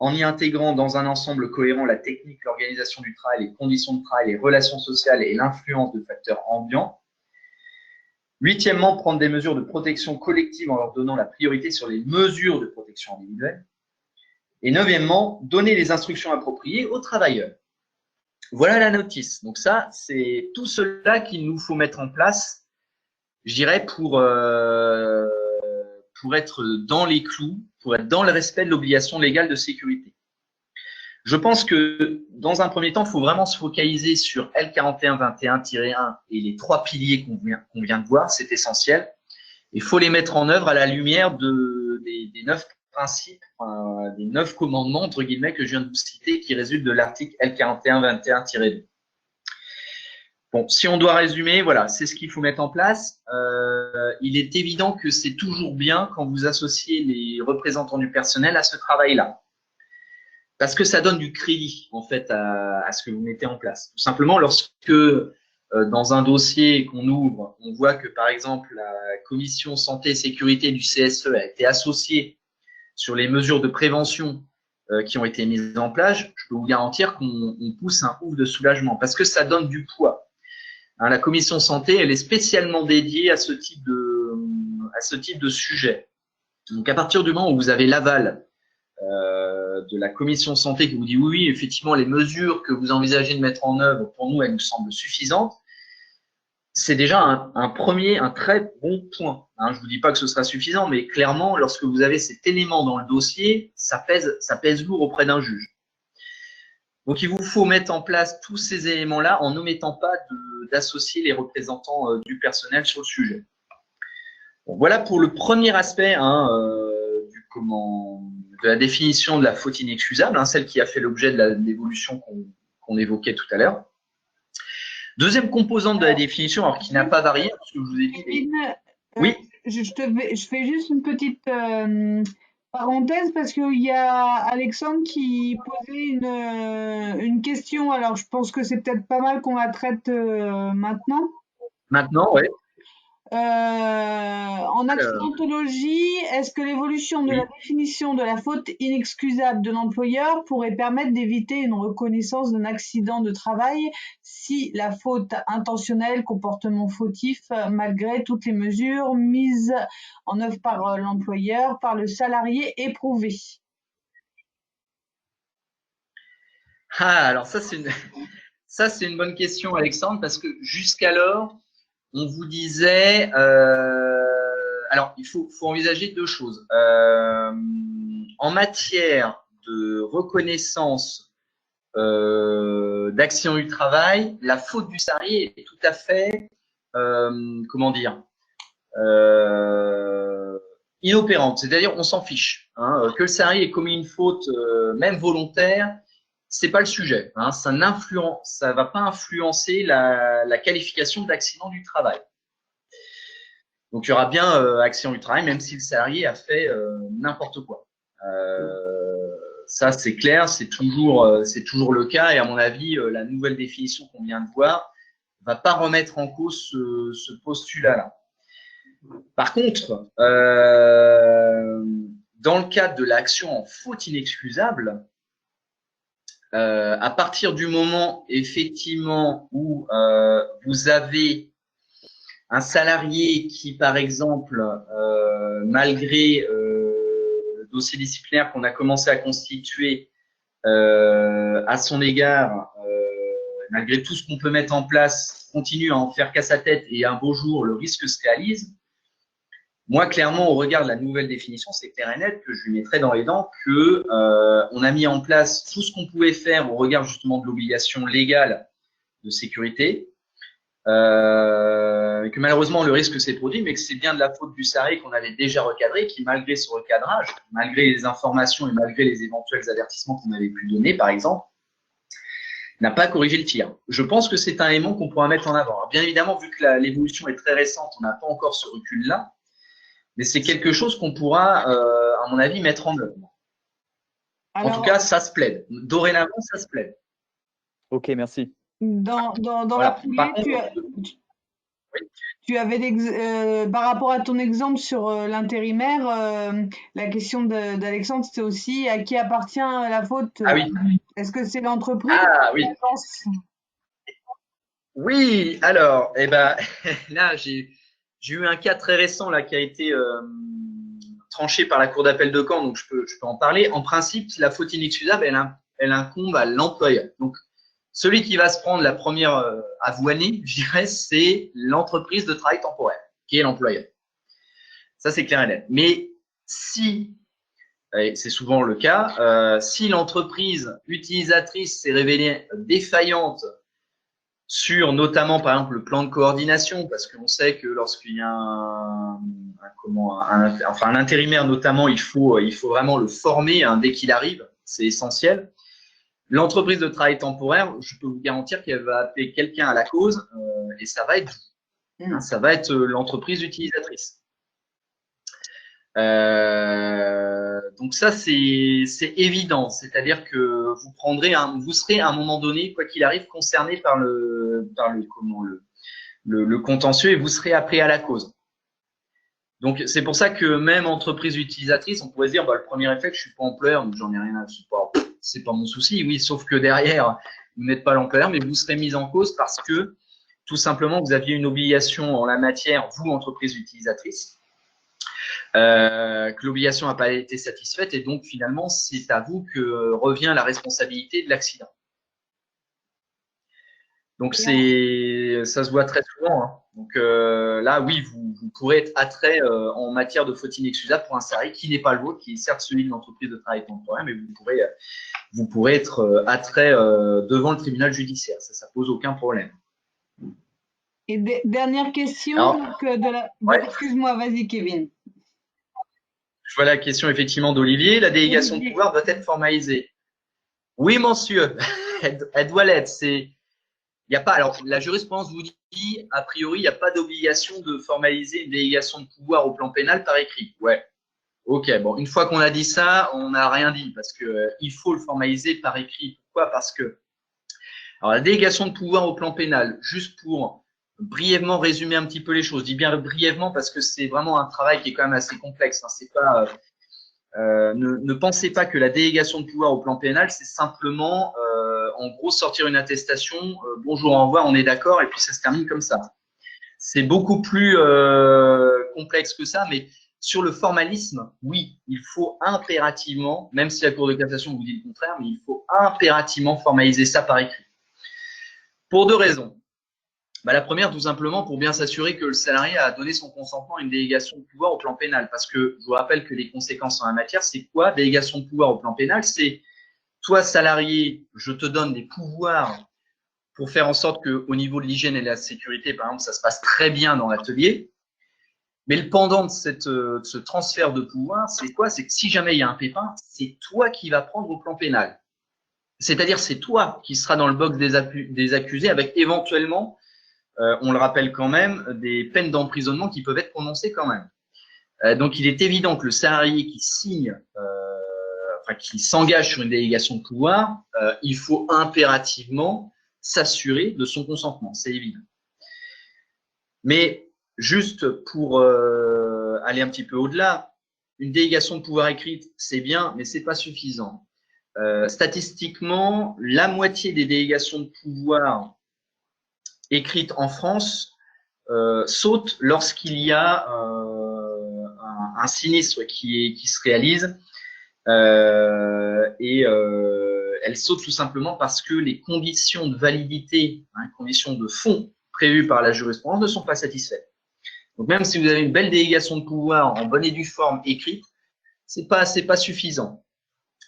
en y intégrant dans un ensemble cohérent la technique, l'organisation du travail, les conditions de travail, les relations sociales et l'influence de facteurs ambiants. Huitièmement, prendre des mesures de protection collective en leur donnant la priorité sur les mesures de protection individuelle. Et neuvièmement, donner les instructions appropriées aux travailleurs. Voilà la notice. Donc ça, c'est tout cela qu'il nous faut mettre en place, je dirais, pour être dans les clous, pour être dans le respect de l'obligation légale de sécurité. Je pense que dans un premier temps, il faut vraiment se focaliser sur L4121-1 et les trois piliers qu'on vient de voir, c'est essentiel. Il faut les mettre en œuvre à la lumière des 9 principes, des 9 commandements, entre guillemets, que je viens de vous citer, qui résultent de l'article L4121-2. Bon, si on doit résumer, voilà, c'est ce qu'il faut mettre en place. Il est évident que c'est toujours bien quand vous associez les représentants du personnel à ce travail-là. Parce que ça donne du crédit, en fait, à ce que vous mettez en place. Tout simplement, lorsque dans un dossier qu'on ouvre, on voit que, par exemple, la commission santé et sécurité du CSE a été associée sur les mesures de prévention qui ont été mises en place, je peux vous garantir qu'on pousse un ouf de soulagement parce que ça donne du poids. Hein, la commission santé, elle est spécialement dédiée à ce type de sujet. Donc, à partir du moment où vous avez l'aval de la commission santé qui vous dit oui, effectivement, les mesures que vous envisagez de mettre en œuvre, pour nous, elles nous semblent suffisantes, c'est déjà un très bon point. Hein, je vous dis pas que ce sera suffisant, mais clairement, lorsque vous avez cet élément dans le dossier, ça pèse lourd auprès d'un juge. Donc, il vous faut mettre en place tous ces éléments-là en n'omettant pas d'associer les représentants du personnel sur le sujet. Bon, voilà pour le premier aspect de la définition de la faute inexcusable, hein, celle qui a fait l'objet de l'évolution qu'on évoquait tout à l'heure. Deuxième composante de la définition, alors qui n'a pas varié, parce que je vous ai dit. Kevin, oui. Je fais juste une petite parenthèse parce qu'il y a Alexandre qui posait une question. Alors, je pense que c'est peut-être pas mal qu'on la traite maintenant. Maintenant, oui. En accidentologie, est-ce que l'évolution de la définition de la faute inexcusable de l'employeur pourrait permettre d'éviter une reconnaissance d'un accident de travail si la faute intentionnelle, comportement fautif, malgré toutes les mesures mises en œuvre par l'employeur, par le salarié éprouvé? Alors ça c'est une bonne question, Alexandre, parce que jusqu'alors, on vous disait, alors il faut envisager deux choses. En matière de reconnaissance d'accident du travail, la faute du salarié est tout à fait, inopérante. C'est-à-dire, on s'en fiche. Hein, que le salarié ait commis une faute, même volontaire, c'est pas le sujet. Hein, ça va pas influencer la qualification d'accident du travail. Donc, il y aura bien accident du travail, même si le salarié a fait n'importe quoi. Ça, c'est clair, c'est toujours le cas. Et à mon avis, la nouvelle définition qu'on vient de voir va pas remettre en cause ce postulat-là. Par contre, dans le cadre de l'action en faute inexcusable, à partir du moment effectivement où vous avez un salarié qui, par exemple, malgré le dossier disciplinaire qu'on a commencé à constituer à son égard, malgré tout ce qu'on peut mettre en place, continue à en faire qu'à sa tête et un beau jour, le risque se réalise. Moi, clairement, au regard de la nouvelle définition, c'est clair et net que je lui mettrais dans les dents que on a mis en place tout ce qu'on pouvait faire au regard justement de l'obligation légale de sécurité, que malheureusement le risque s'est produit, mais que c'est bien de la faute du salarié qu'on avait déjà recadré, qui malgré ce recadrage, malgré les informations et malgré les éventuels avertissements qu'on avait pu donner, par exemple, n'a pas corrigé le tir. Je pense que c'est un élément qu'on pourra mettre en avant. Alors, bien évidemment, vu que l'évolution est très récente, on n'a pas encore ce recul-là, mais c'est quelque chose qu'on pourra, à mon avis, mettre en œuvre. Alors, en tout cas, ça se plaide. Dorénavant, ça se plaide. Ok, merci. Dans voilà. la foulée, tu avais par rapport à ton exemple sur l'intérimaire, la question d'Alexandre, c'était aussi à qui appartient la faute. Ah oui. Est-ce que c'est l'entreprise? Ah oui. Oui, alors, là, j'ai eu un cas très récent là qui a été tranché par la Cour d'appel de Caen, donc je peux en parler. En principe, la faute inexcusable, elle incombe à l'employeur. Donc, celui qui va se prendre la première avoinée, je dirais, c'est l'entreprise de travail temporaire, qui est l'employeur. Ça, c'est clair et net. Mais si, et c'est souvent le cas, si l'entreprise utilisatrice s'est révélée défaillante sur notamment, par exemple, le plan de coordination, parce qu'on sait que lorsqu'il y a un intérimaire notamment, il faut vraiment le former dès qu'il arrive, c'est essentiel. L'entreprise de travail temporaire, je peux vous garantir qu'elle va appeler quelqu'un à la cause et ça va être l'entreprise utilisatrice. Donc ça, c'est évident. C'est-à-dire que vous serez à un moment donné, quoi qu'il arrive, concerné par le contentieux et vous serez appelé à la cause. Donc, c'est pour ça que même entreprise utilisatrice, on pourrait se dire, bah, le premier réflexe, je suis pas employeur, donc j'en ai rien à c'est pas mon souci. Oui, sauf que derrière, vous n'êtes pas l'employeur, mais vous serez mis en cause parce que, tout simplement, vous aviez une obligation en la matière, vous, entreprise utilisatrice, que l'obligation n'a pas été satisfaite et donc, finalement, c'est à vous que revient la responsabilité de l'accident. Donc, ça se voit très souvent. Hein. Donc là, oui, vous pourrez être attrait en matière de faute inexcusable pour un salarié qui n'est pas le vôtre, qui est certes celui de l'entreprise de travail temporaire, mais vous pourrez être attrait devant le tribunal judiciaire. Ça pose aucun problème. Et dernière question. Ouais. Excuse-moi, vas-y, Kevin. Je vois la question effectivement d'Olivier. La délégation de pouvoir doit être formalisée. Oui, monsieur, elle doit l'être. Il n'y a pas, alors la jurisprudence vous dit, a priori, il n'y a pas d'obligation de formaliser une délégation de pouvoir au plan pénal par écrit. Ouais. Ok, bon, une fois qu'on a dit ça, on n'a rien dit parce que il faut le formaliser par écrit. Pourquoi? Parce que, alors la délégation de pouvoir au plan pénal, juste pour brièvement résumer un petit peu les choses, je dis bien brièvement parce que c'est vraiment un travail qui est quand même assez complexe. Hein, c'est pas, ne pensez pas que la délégation de pouvoir au plan pénal, c'est simplement, en gros, sortir une attestation, bonjour, au revoir, on est d'accord, et puis ça se termine comme ça. C'est beaucoup plus complexe que ça, mais sur le formalisme, oui, il faut impérativement, même si la Cour de cassation vous dit le contraire, mais il faut impérativement formaliser ça par écrit. Pour deux raisons. Bah, la première, tout simplement, pour bien s'assurer que le salarié a donné son consentement à une délégation de pouvoir au plan pénal. Parce que je vous rappelle que les conséquences en la matière, c'est quoi? Délégation de pouvoir au plan pénal, c'est toi, salarié, je te donne des pouvoirs pour faire en sorte qu'au niveau de l'hygiène et de la sécurité, par exemple, ça se passe très bien dans l'atelier. Mais le pendant de ce transfert de pouvoir, c'est quoi? C'est que si jamais il y a un pépin, c'est toi qui vas prendre au plan pénal. C'est-à-dire, c'est toi qui seras dans le box des accusés avec éventuellement, on le rappelle quand même, des peines d'emprisonnement qui peuvent être prononcées quand même. Donc, il est évident que le salarié qui signe, qui s'engage sur une délégation de pouvoir, il faut impérativement s'assurer de son consentement, c'est évident. Mais juste pour aller un petit peu au-delà, une délégation de pouvoir écrite, c'est bien, mais c'est pas suffisant. Statistiquement, la moitié des délégations de pouvoir écrites en France sautent lorsqu'il y a un sinistre qui se réalise. Elle saute tout simplement parce que les conditions de validité, conditions de fond prévues par la jurisprudence ne sont pas satisfaites. Donc même si vous avez une belle délégation de pouvoir en bonne et due forme écrite, c'est pas suffisant.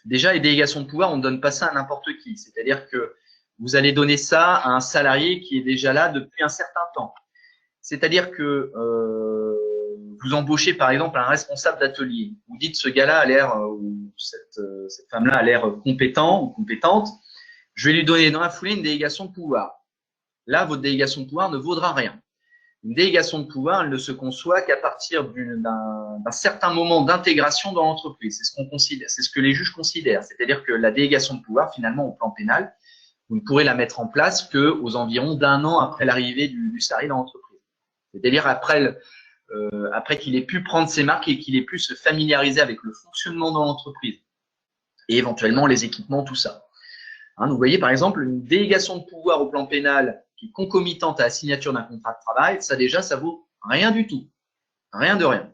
Déjà, les délégations de pouvoir, on ne donne pas ça à n'importe qui. C'est-à-dire que vous allez donner ça à un salarié qui est déjà là depuis un certain temps. C'est-à-dire que vous embauchez par exemple un responsable d'atelier. Vous dites ce gars-là a l'air, ou cette femme-là a l'air compétent ou compétente. Je vais lui donner dans la foulée une délégation de pouvoir. Là, votre délégation de pouvoir ne vaudra rien. Une délégation de pouvoir, elle ne se conçoit qu'à partir d'un certain moment d'intégration dans l'entreprise. C'est ce qu'on considère, c'est ce que les juges considèrent. C'est-à-dire que la délégation de pouvoir, finalement, au plan pénal, vous ne pourrez la mettre en place qu'aux environs d'un an après l'arrivée du salarié dans l'entreprise. C'est-à-dire après qu'il ait pu prendre ses marques et qu'il ait pu se familiariser avec le fonctionnement dans l'entreprise et éventuellement les équipements, tout ça. Hein, vous voyez, par exemple, une délégation de pouvoir au plan pénal qui est concomitante à la signature d'un contrat de travail, ça déjà, ça vaut rien du tout. Rien de rien.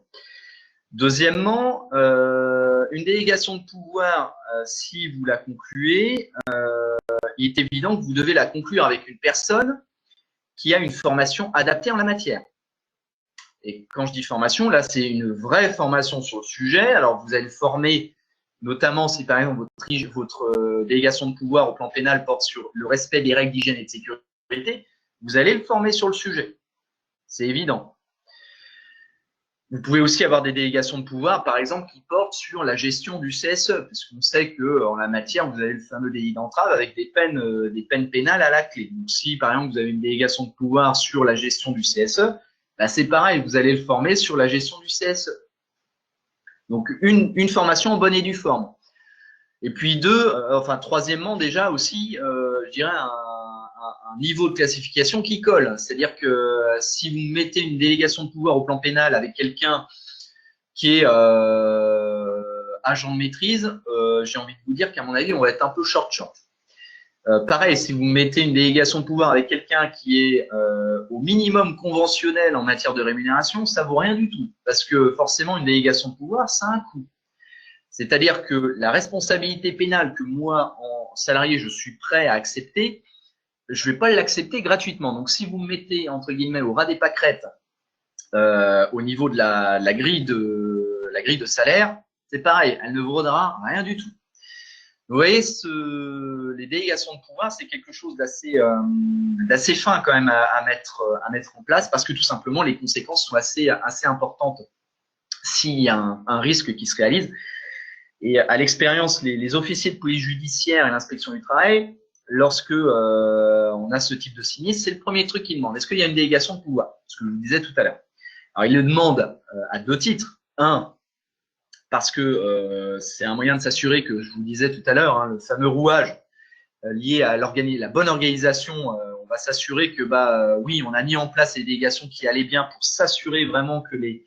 Deuxièmement, une délégation de pouvoir, si vous la concluez, il est évident que vous devez la conclure avec une personne qui a une formation adaptée en la matière. Et quand je dis formation, là, c'est une vraie formation sur le sujet. Alors, vous allez le former, notamment si par exemple votre délégation de pouvoir au plan pénal porte sur le respect des règles d'hygiène et de sécurité, vous allez le former sur le sujet. C'est évident. Vous pouvez aussi avoir des délégations de pouvoir, par exemple, qui portent sur la gestion du CSE, parce qu'on sait que en la matière, vous avez le fameux délit d'entrave avec des peines pénales à la clé. Donc, si par exemple vous avez une délégation de pouvoir sur la gestion du CSE, bah, c'est pareil, vous allez le former sur la gestion du CSE. Donc, une formation en bonne et due forme. Et puis troisièmement, déjà aussi, je dirais un niveau de classification qui colle. C'est-à-dire que si vous mettez une délégation de pouvoir au plan pénal avec quelqu'un qui est agent de maîtrise, j'ai envie de vous dire qu'à mon avis, on va être un peu short. Pareil, si vous mettez une délégation de pouvoir avec quelqu'un qui est au minimum conventionnel en matière de rémunération, ça vaut rien du tout. Parce que forcément, une délégation de pouvoir, ça a un coût. C'est-à-dire que la responsabilité pénale que moi, en salarié, je suis prêt à accepter, je ne vais pas l'accepter gratuitement. Donc, si vous me mettez, entre guillemets, au ras des pâquerettes au niveau de la grille de salaire, c'est pareil, elle ne vaudra rien du tout. Vous voyez, les délégations de pouvoir, c'est quelque chose d'assez fin quand même à mettre en place parce que tout simplement, les conséquences sont assez importantes s'il y a un risque qui se réalise. Et à l'expérience, les officiers de police judiciaire et l'inspection du travail, lorsque on a ce type de sinistre, c'est le premier truc qu'ils demandent. Est-ce qu'il y a une délégation de pouvoir? Ce que je vous disais tout à l'heure. Alors, ils le demandent à deux titres. Un, parce que c'est un moyen de s'assurer que, je vous disais tout à l'heure, hein, le fameux rouage lié à la bonne organisation, on va s'assurer que, oui, on a mis en place les délégations qui allaient bien pour s'assurer vraiment que les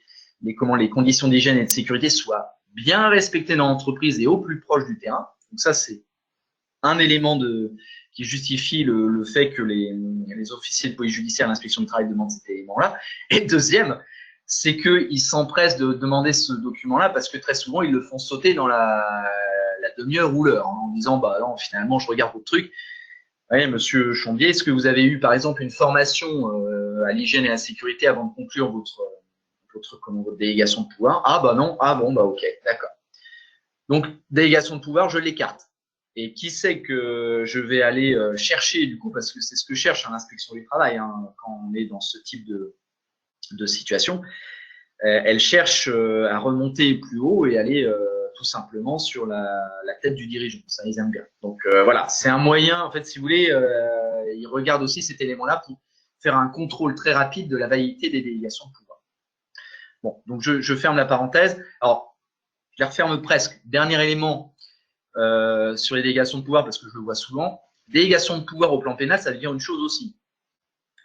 conditions d'hygiène et de sécurité soient bien respectées dans l'entreprise et au plus proche du terrain. Donc ça, c'est un élément qui justifie le fait que les officiers de police judiciaire et l'inspection du travail demandent cet élément-là. Et deuxième, c'est qu'ils s'empressent de demander ce document-là parce que très souvent, ils le font sauter dans la demi-heure ou l'heure en disant non, finalement, je regarde votre truc. Oui, monsieur Chambier, est-ce que vous avez eu, par exemple, une formation à l'hygiène et à la sécurité avant de conclure votre délégation de pouvoir? Ah non, ok, d'accord. Donc, délégation de pouvoir, je l'écarte. Et qui sait que je vais aller chercher, du coup, parce que c'est ce que cherche l'inspection du travail quand on est dans ce type de situation, elle cherche à remonter plus haut et aller tout simplement sur la tête du dirigeant. Ça, ils aiment bien. Donc voilà, c'est un moyen, en fait, si vous voulez, ils regardent aussi cet élément-là pour faire un contrôle très rapide de la validité des délégations de pouvoir. Bon, donc je ferme la parenthèse. Alors, je la referme presque. Dernier élément sur les délégations de pouvoir, parce que je le vois souvent. Délégation de pouvoir au plan pénal, ça veut dire une chose aussi.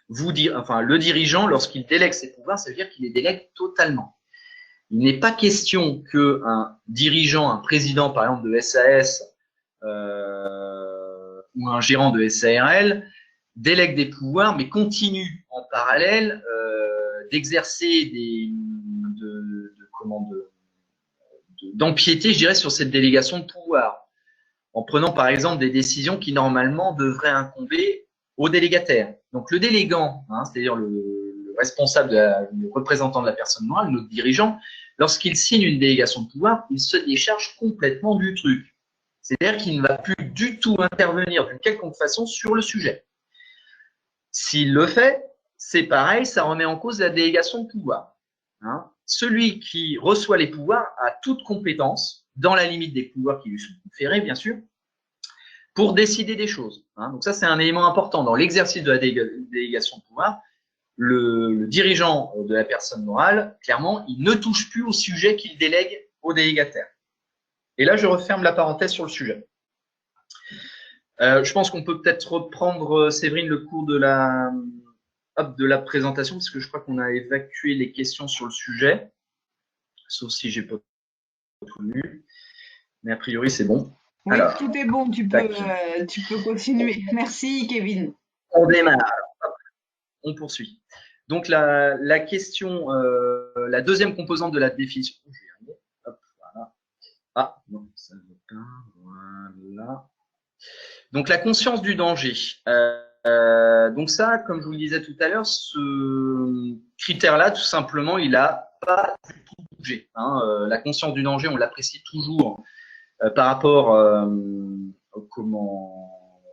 Le dirigeant, lorsqu'il délègue ses pouvoirs, ça veut dire qu'il les délègue totalement. Il n'est pas question qu'un dirigeant, un président, par exemple, de SAS ou un gérant de SARL délègue des pouvoirs, mais continue en parallèle d'exercer d'empiéter, je dirais, sur cette délégation de pouvoir, en prenant par exemple des décisions qui normalement devraient incomber au délégataire. Donc le délégant, c'est-à-dire le responsable, le représentant de la personne morale, notre dirigeant, lorsqu'il signe une délégation de pouvoir, il se décharge complètement du truc. C'est-à-dire qu'il ne va plus du tout intervenir d'une quelconque façon sur le sujet. S'il le fait, c'est pareil, ça remet en cause la délégation de pouvoir. Celui qui reçoit les pouvoirs a toute compétence, dans la limite des pouvoirs qui lui sont conférés, bien sûr, pour décider des choses. Donc ça, c'est un élément important. Dans l'exercice de la délégation de pouvoir, le dirigeant de la personne morale, clairement, il ne touche plus au sujet qu'il délègue au délégataire. Et là, je referme la parenthèse sur le sujet. Je pense qu'on peut peut-être reprendre, Séverine, le cours de la présentation, parce que je crois qu'on a évacué les questions sur le sujet, sauf si j'ai pas tout lu. Mais a priori, c'est bon. Oui, alors, tout est bon, tu peux continuer. Merci, Kevin. On démarre. On poursuit. Donc, la question, la deuxième composante de la définition. Je vais y arriver. Hop, voilà. Ah, non, ça ne veut pas. Voilà. Donc, la conscience du danger. Donc ça, comme je vous le disais tout à l'heure, ce critère-là, tout simplement, il n'a pas du tout bougé. La conscience du danger, on l'apprécie toujours par rapport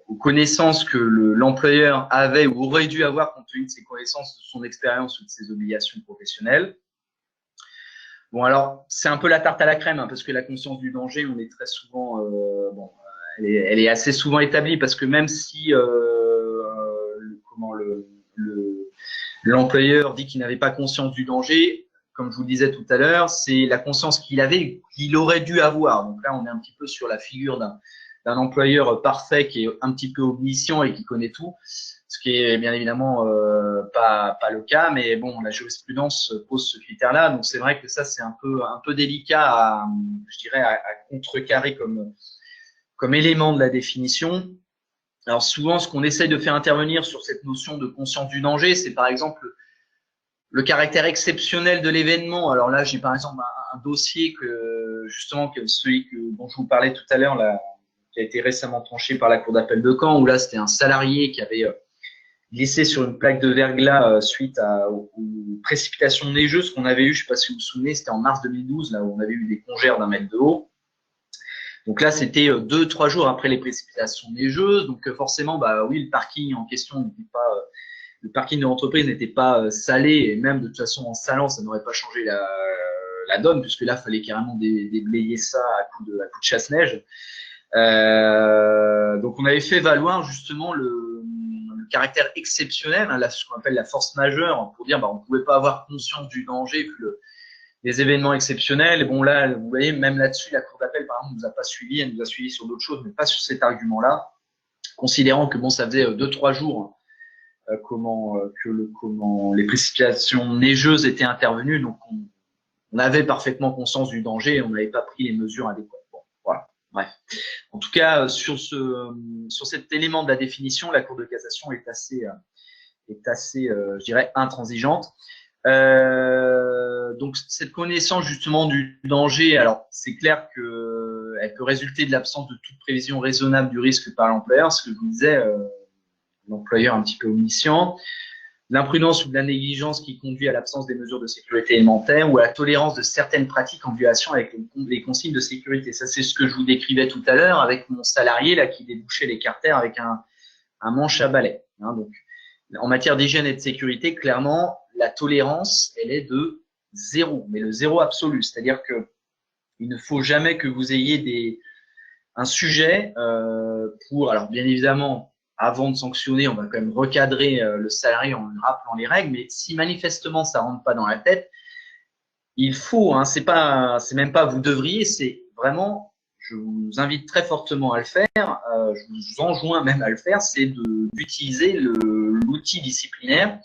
aux connaissances que l'employeur avait ou aurait dû avoir compte tenu de ses connaissances, de son expérience ou de ses obligations professionnelles. Bon, alors, c'est un peu la tarte à la crème, hein, parce que la conscience du danger, on est très souvent, bon, elle est assez souvent établie, parce que même si l'employeur dit qu'il n'avait pas conscience du danger, comme je vous le disais tout à l'heure, c'est la conscience qu'il avait, qu'il aurait dû avoir. Donc là, on est un petit peu sur la figure d'un employeur parfait qui est un petit peu omniscient et qui connaît tout, ce qui est bien évidemment pas le cas, mais bon, la jurisprudence pose ce critère-là, donc c'est vrai que ça c'est un peu délicat à, je dirais, à contrecarrer comme élément de la définition. Alors souvent, ce qu'on essaye de faire intervenir sur cette notion de conscience du danger, c'est par exemple le caractère exceptionnel de l'événement. Alors là, j'ai par exemple un dossier dont je vous parlais tout à l'heure, qui a été récemment tranché par la Cour d'appel de Caen, où là, c'était un salarié qui avait glissé sur une plaque de verglas suite aux précipitations neigeuses qu'on avait eues. Je ne sais pas si vous vous souvenez, c'était en mars 2012, là où on avait eu des congères d'1 mètre de haut. Donc là, c'était 2-3 jours après les précipitations neigeuses. Donc forcément, bah oui, le parking en question n'était pas le parking de l'entreprise n'était pas salé, et même de toute façon en salant, ça n'aurait pas changé la donne, puisque là, il fallait carrément déblayer ça à coup de chasse-neige. Donc on avait fait valoir justement le caractère exceptionnel, hein, ce qu'on appelle la force majeure, pour dire on ne pouvait pas avoir conscience du danger vu les événements exceptionnels. Et bon là, vous voyez, même là-dessus, la Cour d'appel, par exemple, ne nous a pas suivis, elle nous a suivis sur d'autres choses, mais pas sur cet argument-là, considérant que bon, ça faisait 2-3 jours les précipitations neigeuses étaient intervenues, donc on avait parfaitement conscience du danger et on n'avait pas pris les mesures adéquates. Bon, voilà. Bref. En tout cas, sur cet élément de la définition, la Cour de cassation est assez, je dirais, intransigeante. Donc cette connaissance justement du danger, alors c'est clair que elle peut résulter de l'absence de toute prévision raisonnable du risque par l'employeur, ce que je vous disais, l'employeur un petit peu omniscient, l'imprudence ou de la négligence qui conduit à l'absence des mesures de sécurité élémentaires ou à la tolérance de certaines pratiques en violation avec les consignes de sécurité. Ça, c'est ce que je vous décrivais tout à l'heure avec mon salarié là qui débouchait les carters avec un manche à balai. Hein, donc, en matière d'hygiène et de sécurité, clairement, la tolérance, elle est de 0, mais le 0 absolu. C'est-à-dire que il ne faut jamais que vous ayez un sujet alors bien évidemment, avant de sanctionner, on va quand même recadrer le salarié en lui rappelant les règles, mais si manifestement ça rentre pas dans la tête, il faut, hein, c'est même pas vous devriez, c'est vraiment, je vous invite très fortement à le faire, je vous enjoins même à le faire, c'est d'utiliser l'outil disciplinaire,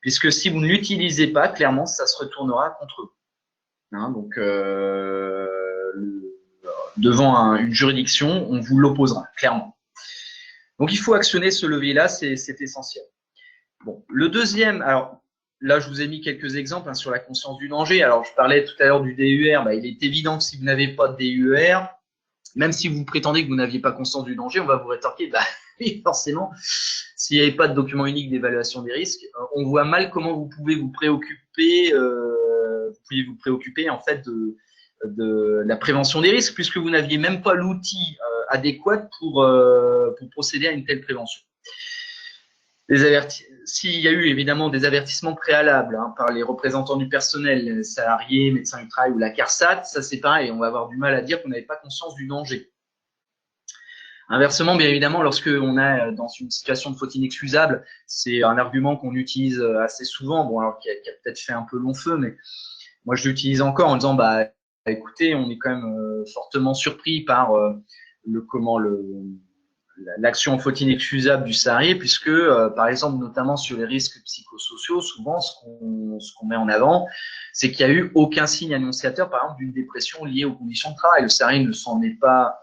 puisque si vous ne l'utilisez pas, clairement, ça se retournera contre vous. Hein, donc, devant une juridiction, on vous l'opposera, clairement. Donc, il faut actionner ce levier-là, c'est essentiel. Bon, le deuxième, alors là, je vous ai mis quelques exemples sur la conscience du danger. Alors, je parlais tout à l'heure du DUR. Il est évident que si vous n'avez pas de DUR, même si vous prétendez que vous n'aviez pas conscience du danger, on va vous rétorquer, oui, forcément, s'il n'y avait pas de document unique d'évaluation des risques, on voit mal comment vous pouvez vous préoccuper, en fait de la prévention des risques, puisque vous n'aviez même pas l'outil adéquat pour procéder à une telle prévention. S'il y a eu évidemment des avertissements préalables par les représentants du personnel, les salariés, médecins du travail ou la CARSAT, ça c'est pareil, on va avoir du mal à dire qu'on n'avait pas conscience du danger. Inversement, bien évidemment, lorsque on est dans une situation de faute inexcusable, c'est un argument qu'on utilise assez souvent, bon alors qui a peut-être fait un peu long feu, mais moi je l'utilise encore en disant écoutez, on est quand même fortement surpris par l'action en faute inexcusable du salarié, puisque, par exemple, notamment sur les risques psychosociaux, souvent, ce qu'on met en avant, c'est qu'il n'y a eu aucun signe annonciateur, par exemple, d'une dépression liée aux conditions de travail. Le salarié ne s'en est pas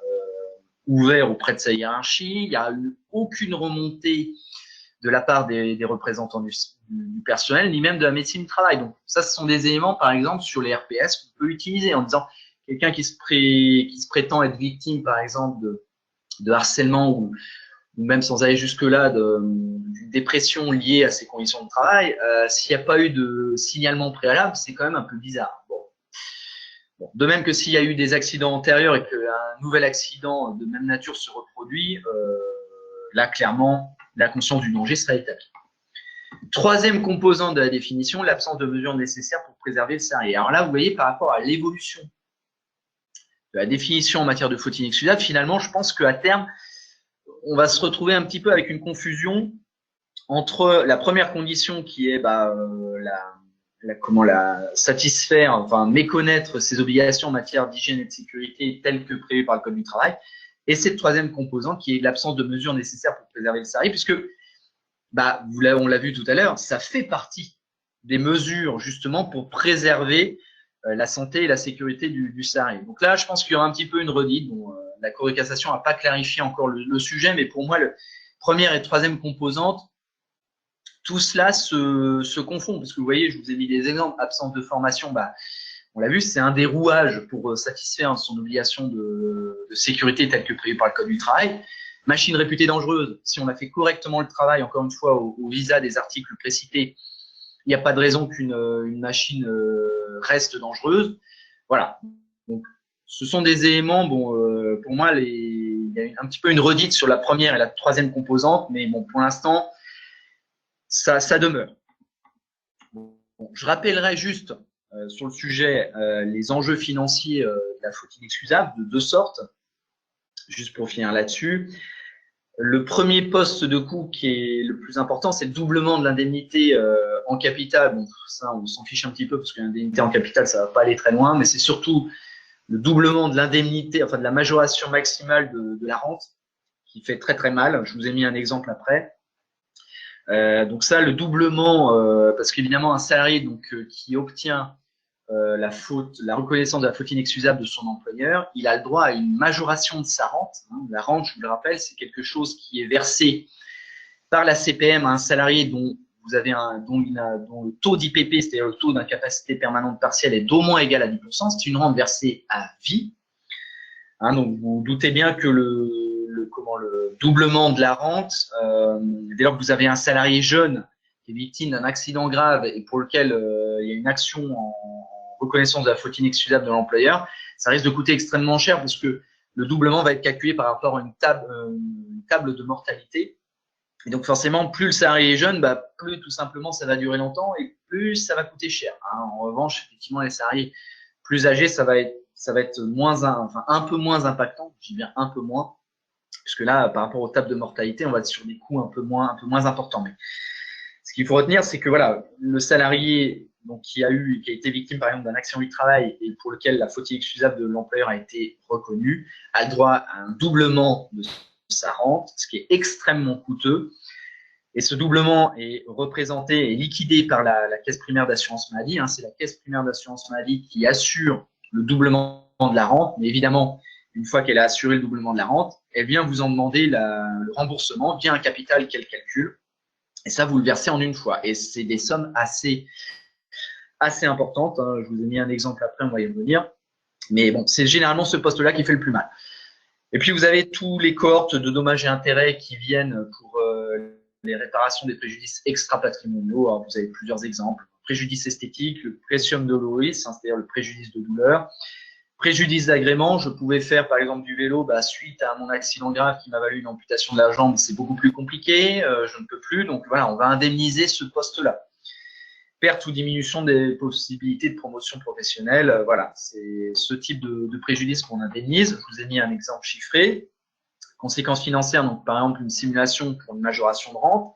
ouvert auprès de sa hiérarchie, il n'y a eu aucune remontée de la part des représentants du personnel, ni même de la médecine du travail. Donc, ça, ce sont des éléments, par exemple, sur les RPS qu'on peut utiliser en disant quelqu'un qui se prétend être victime, par exemple, de harcèlement ou même sans aller jusque-là d'une dépression liée à ses conditions de travail, s'il n'y a pas eu de signalement préalable, c'est quand même un peu bizarre. Bon. De même que s'il y a eu des accidents antérieurs et qu'un nouvel accident de même nature se reproduit, là, clairement, la conscience du danger sera établie. Troisième composante de la définition, l'absence de mesures nécessaires pour préserver le salarié. Alors là, vous voyez, par rapport à l'évolution de la définition en matière de faute inexcusable, finalement, je pense qu'à terme, on va se retrouver un petit peu avec une confusion entre la première condition qui est satisfaire, enfin méconnaître ses obligations en matière d'hygiène et de sécurité telles que prévues par le Code du travail, et cette troisième composante qui est l'absence de mesures nécessaires pour préserver le salarié, puisque on l'a vu tout à l'heure, ça fait partie des mesures justement pour préserver la santé et la sécurité du salarié. Donc là, je pense qu'il y aura un petit peu une redite. Bon, la Cour de cassation n'a pas clarifié encore le sujet, mais pour moi, première et troisième composante, tout cela se confond. Parce que vous voyez, je vous ai mis des exemples. Absence de formation, on l'a vu, c'est un des rouages pour satisfaire son obligation de sécurité telle que prévue par le Code du travail. Machine réputée dangereuse, si on a fait correctement le travail, encore une fois, au visa des articles précités, il n'y a pas de raison qu'une machine reste dangereuse. Voilà. Donc, ce sont des éléments, pour moi, il y a un petit peu une redite sur la première et la troisième composante, mais bon, pour l'instant, ça demeure. Bon, je rappellerai juste sur le sujet les enjeux financiers de la faute inexcusable de deux sortes, juste pour finir là-dessus. Le premier poste de coût qui est le plus important, c'est le doublement de l'indemnité en capital. Bon, ça, on s'en fiche un petit peu parce que l'indemnité en capital, ça va pas aller très loin, mais c'est surtout le doublement de l'indemnité, enfin de la majoration maximale de la rente qui fait très très mal. Je vous ai mis un exemple après. Donc ça, le doublement, parce qu'évidemment, un salarié qui obtient la reconnaissance de la faute inexcusable de son employeur, il a le droit à une majoration de sa rente. La rente, je vous le rappelle, c'est quelque chose qui est versé par la CPM à un salarié dont le taux d'IPP, c'est-à-dire le taux d'incapacité permanente partielle, est d'au moins égal à 10%. C'est une rente versée à vie. Donc vous doutez bien que le doublement de la rente, dès lors que vous avez un salarié jeune qui est victime d'un accident grave et pour lequel il y a une action en reconnaissance de la faute inexcusable de l'employeur, ça risque de coûter extrêmement cher parce que le doublement va être calculé par rapport à une table de mortalité. Et donc forcément, plus le salarié est jeune, plus tout simplement ça va durer longtemps et plus ça va coûter cher. En revanche, effectivement, les salariés plus âgés, ça va être un peu moins impactant, je dis bien un peu moins, puisque là, par rapport aux tables de mortalité, on va être sur des coûts un peu moins importants. Mais ce qu'il faut retenir, c'est que voilà, le salarié qui a été victime par exemple d'un accident du travail et pour lequel la faute inexcusable de l'employeur a été reconnue, a le droit à un doublement de sa rente, ce qui est extrêmement coûteux. Et ce doublement est représenté et liquidé par la caisse primaire d'assurance maladie. C'est la caisse primaire d'assurance maladie qui assure le doublement de la rente. Mais évidemment, une fois qu'elle a assuré le doublement de la rente, elle vient vous en demander le remboursement via un capital qu'elle calcule. Et ça, vous le versez en une fois. Et c'est des sommes assez importantes. Je vous ai mis un exemple après, on va y revenir. Mais bon, c'est généralement ce poste-là qui fait le plus mal. Et puis, vous avez tous les cohortes de dommages et intérêts qui viennent pour les réparations des préjudices extra-patrimoniaux. Alors, vous avez plusieurs exemples. Préjudice esthétique, le présium doloris, c'est-à-dire le préjudice de douleur. Préjudice d'agrément, je pouvais faire par exemple du vélo suite à mon accident grave qui m'a valu une amputation de la jambe, c'est beaucoup plus compliqué, je ne peux plus. Donc voilà, on va indemniser ce poste-là. Perte ou diminution des possibilités de promotion professionnelle, voilà, c'est ce type de préjudice qu'on indemnise. Je vous ai mis un exemple chiffré. Conséquences financières, donc par exemple une simulation pour une majoration de rente,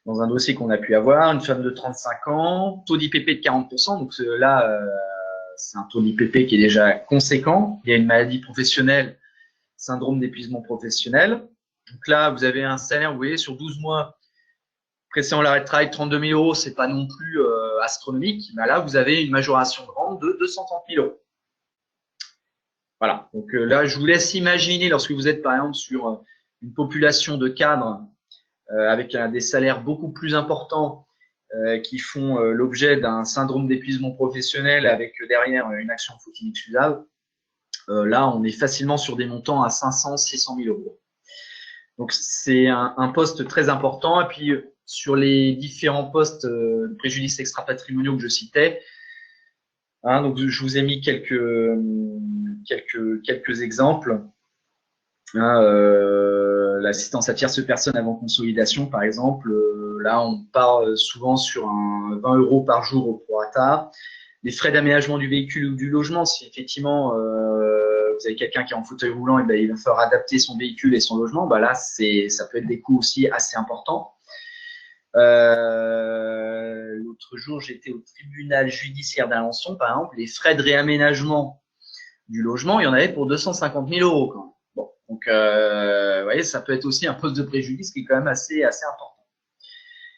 dans un dossier qu'on a pu avoir, une femme de 35 ans, taux d'IPP de 40%, donc là, c'est un taux d'IPP qui est déjà conséquent. Il y a une maladie professionnelle, syndrome d'épuisement professionnel. Donc là, vous avez un salaire, vous voyez, sur 12 mois, précédant l'arrêt de travail, 32 000 euros, c'est pas non plus astronomique. Mais là, vous avez une majoration de rente de 230 000 euros. Voilà. Donc là, je vous laisse imaginer, lorsque vous êtes par exemple sur une population de cadres avec des salaires beaucoup plus importants qui font l'objet d'un syndrome d'épuisement professionnel avec derrière une action de faute inexcusable. Là, on est facilement sur des montants à 500 600 000 euros. Donc, c'est un poste très important. Et puis, sur les différents postes de préjudice extra-patrimoniaux que je citais, donc je vous ai mis quelques exemples. l'assistance à tierce personne avant consolidation, par exemple, là, on part souvent sur un 20 € par jour au prorata. Les frais d'aménagement du véhicule ou du logement, si effectivement vous avez quelqu'un qui est en fauteuil roulant, et ben, il va falloir adapter son véhicule et son logement. Ben là, ça peut être des coûts aussi assez importants. L'autre jour, j'étais au tribunal judiciaire d'Alençon, par exemple, les frais de réaménagement du logement, il y en avait pour 250 000 € quand même. Bon, donc, vous voyez, ça peut être aussi un poste de préjudice qui est quand même assez important.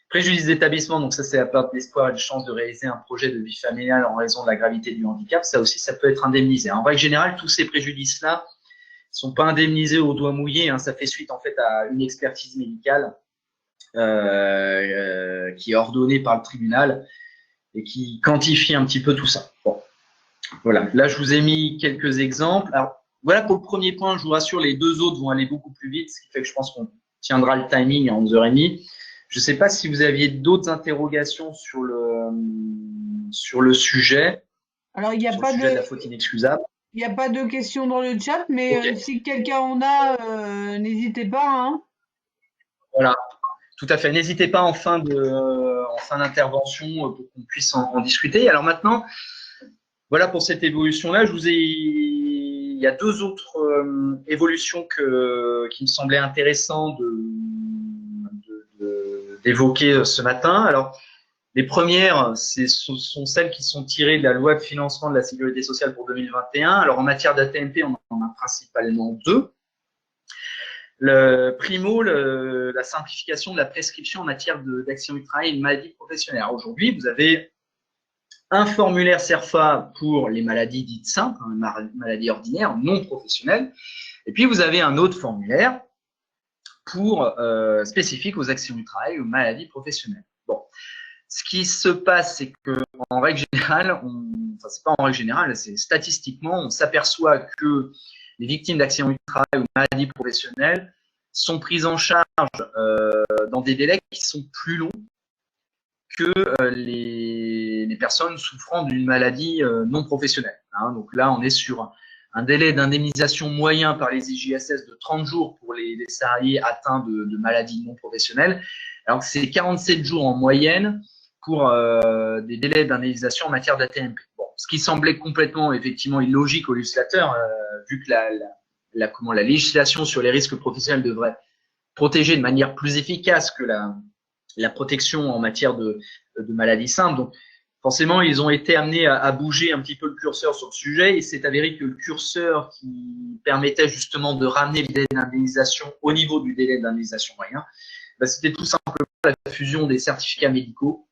Préjudice d'établissement, donc ça, c'est la perte d'espoir et de chance de réaliser un projet de vie familiale en raison de la gravité du handicap. Ça aussi, ça peut être indemnisé. En règle générale, tous ces préjudices-là ne sont pas indemnisés au doigt mouillé. Hein. Ça fait suite, en fait, à une expertise médicale qui est ordonnée par le tribunal et qui quantifie un petit peu tout ça. Bon, voilà. Là, je vous ai mis quelques exemples. Alors, voilà pour le premier point. Je vous rassure, les deux autres vont aller beaucoup plus vite, ce qui fait que je pense qu'on tiendra le timing à 11h30. Je ne sais pas si vous aviez d'autres interrogations sur le sujet. Alors, il n'y a pas de la faute inexcusable. Il n'y a pas de questions dans le chat, mais okay. Si quelqu'un en a, n'hésitez pas. Hein. Voilà, tout à fait. N'hésitez pas en fin d'intervention pour qu'on puisse en discuter. Alors maintenant, voilà pour cette évolution-là. Il y a deux autres évolutions qui me semblaient intéressantes d'évoquer ce matin. Alors, les premières, sont celles qui sont tirées de la loi de financement de la sécurité sociale pour 2021. Alors, en matière d'AT-MP, on en a principalement deux. Le primo, la simplification de la prescription en matière d'accident du travail et de maladie professionnelle. Aujourd'hui, vous avez un formulaire CERFA pour les maladies dites simples, maladies ordinaires, non professionnelles. Et puis, vous avez un autre formulaire spécifique aux accidents du travail, aux maladies professionnelles. Bon, ce qui se passe, c'est qu'en règle générale, c'est pas en règle générale, c'est statistiquement, on s'aperçoit que les victimes d'accidents du travail ou de maladies professionnelles sont prises en charge dans des délais qui sont plus longs que les personnes souffrant d'une maladie non professionnelle. Hein. Donc là, on est sur un délai d'indemnisation moyen par les IJSS de 30 jours pour les salariés atteints de maladies non professionnelles, alors que c'est 47 jours en moyenne pour des délais d'indemnisation en matière d'AT-MP. Bon, ce qui semblait complètement, effectivement, illogique au législateur, vu que la législation sur les risques professionnels devrait protéger de manière plus efficace que la protection en matière de maladies simples. Donc, forcément, ils ont été amenés à bouger un petit peu le curseur sur le sujet. Il s'est avéré que le curseur qui permettait justement de ramener le délai d'indemnisation au niveau du délai d'indemnisation moyen, c'était tout simplement la fusion des certificats médicaux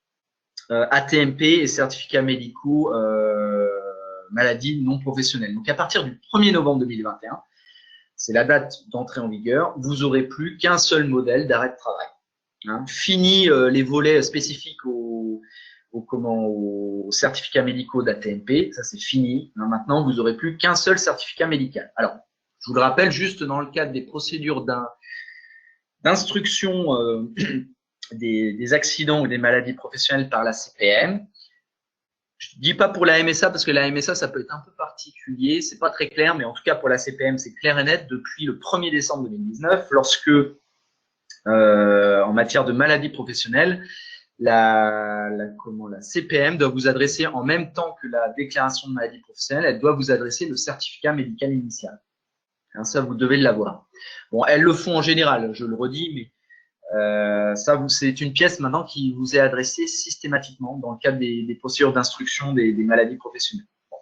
AT-MP et certificats médicaux maladies non professionnelles. Donc, à partir du 1er novembre 2021, c'est la date d'entrée en vigueur, vous n'aurez plus qu'un seul modèle d'arrêt de travail. Hein. Fini les volets spécifiques aux certificats médicaux d'AT-MP, ça c'est fini. Hein, maintenant, vous n'aurez plus qu'un seul certificat médical. Alors, je vous le rappelle, juste dans le cadre des procédures d'instruction des accidents ou des maladies professionnelles par la CPM, je ne dis pas pour la MSA parce que la MSA, ça peut être un peu particulier, c'est pas très clair, mais en tout cas pour la CPM, c'est clair et net depuis le 1er décembre 2019, lorsque en matière de maladies professionnelles, la CPM doit vous adresser en même temps que la déclaration de maladie professionnelle, elle doit vous adresser le certificat médical initial. Hein, ça, vous devez l'avoir. Bon, elles le font en général, je le redis, mais ça, c'est une pièce maintenant qui vous est adressée systématiquement dans le cadre des procédures d'instruction des maladies professionnelles. Bon.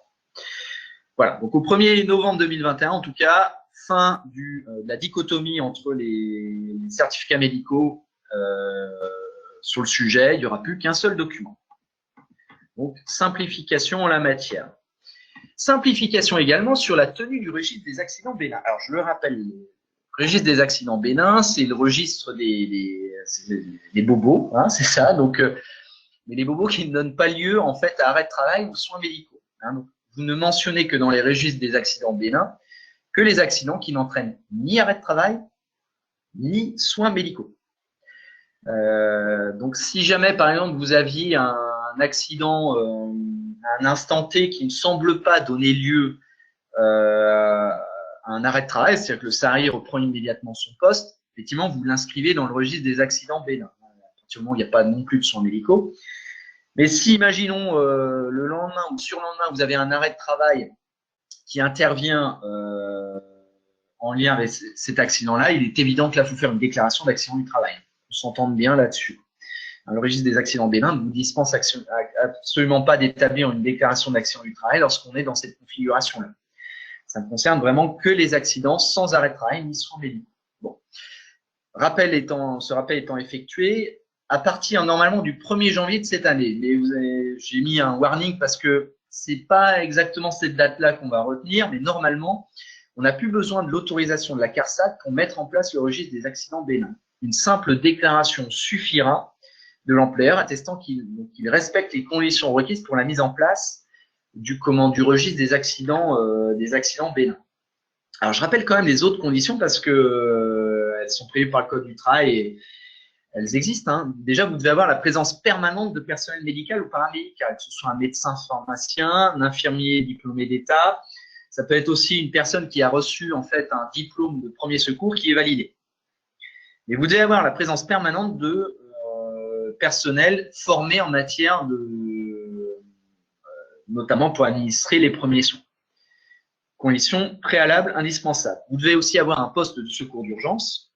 Voilà, donc au 1er novembre 2021, en tout cas, fin de la dichotomie entre les certificats médicaux sur le sujet, il n'y aura plus qu'un seul document. Donc, simplification en la matière. Simplification également sur la tenue du registre des accidents bénins. Alors, je le rappelle, le registre des accidents bénins, c'est le registre des bobos, hein, c'est ça. Donc, mais les bobos qui ne donnent pas lieu en fait à arrêt de travail ou soins médicaux. Hein. Donc, vous ne mentionnez que dans les registres des accidents bénins que les accidents qui n'entraînent ni arrêt de travail ni soins médicaux. Donc, si jamais, par exemple, vous aviez un accident à un instant T qui ne semble pas donner lieu à un arrêt de travail, c'est-à-dire que le salarié reprend immédiatement son poste, effectivement, vous l'inscrivez dans le registre des accidents bénins. Actuellement, il n'y a pas non plus de soins médicaux. Mais si, imaginons, le lendemain ou surlendemain, vous avez un arrêt de travail qui intervient en lien avec cet accident-là, il est évident que là, il faut faire une déclaration d'accident du travail. On s'entend bien là-dessus. Le registre des accidents bénins ne vous dispense absolument pas d'établir une déclaration d'accident du travail lorsqu'on est dans cette configuration-là. Ça ne concerne vraiment que les accidents sans arrêt de travail ni soins médicaux. Bon. Ce rappel étant effectué, à partir normalement du 1er janvier de cette année, mais j'ai mis un warning parce que c'est pas exactement cette date-là qu'on va retenir, mais normalement, on n'a plus besoin de l'autorisation de la CARSAT pour mettre en place le registre des accidents bénins. Une simple déclaration suffira de l'employeur attestant qu'il respecte les conditions requises pour la mise en place du registre des accidents bénins. Alors, je rappelle quand même les autres conditions parce que elles sont prévues par le Code du travail et elles existent. Hein. Déjà, vous devez avoir la présence permanente de personnel médical ou paramédical, que ce soit un médecin pharmacien, un infirmier diplômé d'État. Ça peut être aussi une personne qui a reçu en fait un diplôme de premier secours qui est validé. Mais vous devez avoir la présence permanente de personnel formé en matière notamment pour administrer les premiers soins. Condition préalable indispensable. Vous devez aussi avoir un poste de secours d'urgence.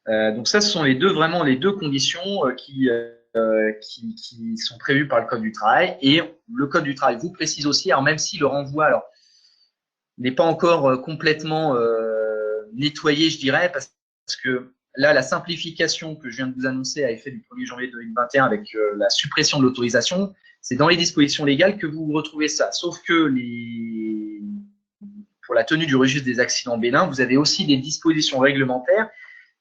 Donc ça, ce sont vraiment les deux conditions qui sont prévues par le Code du travail. Et le Code du travail vous précise aussi, alors même si le renvoi n'est pas encore complètement nettoyé, je dirais, parce que là, la simplification que je viens de vous annoncer à effet du 1er janvier 2021 avec la suppression de l'autorisation, c'est dans les dispositions légales que vous retrouvez ça. Sauf que pour la tenue du registre des accidents bénins, vous avez aussi des dispositions réglementaires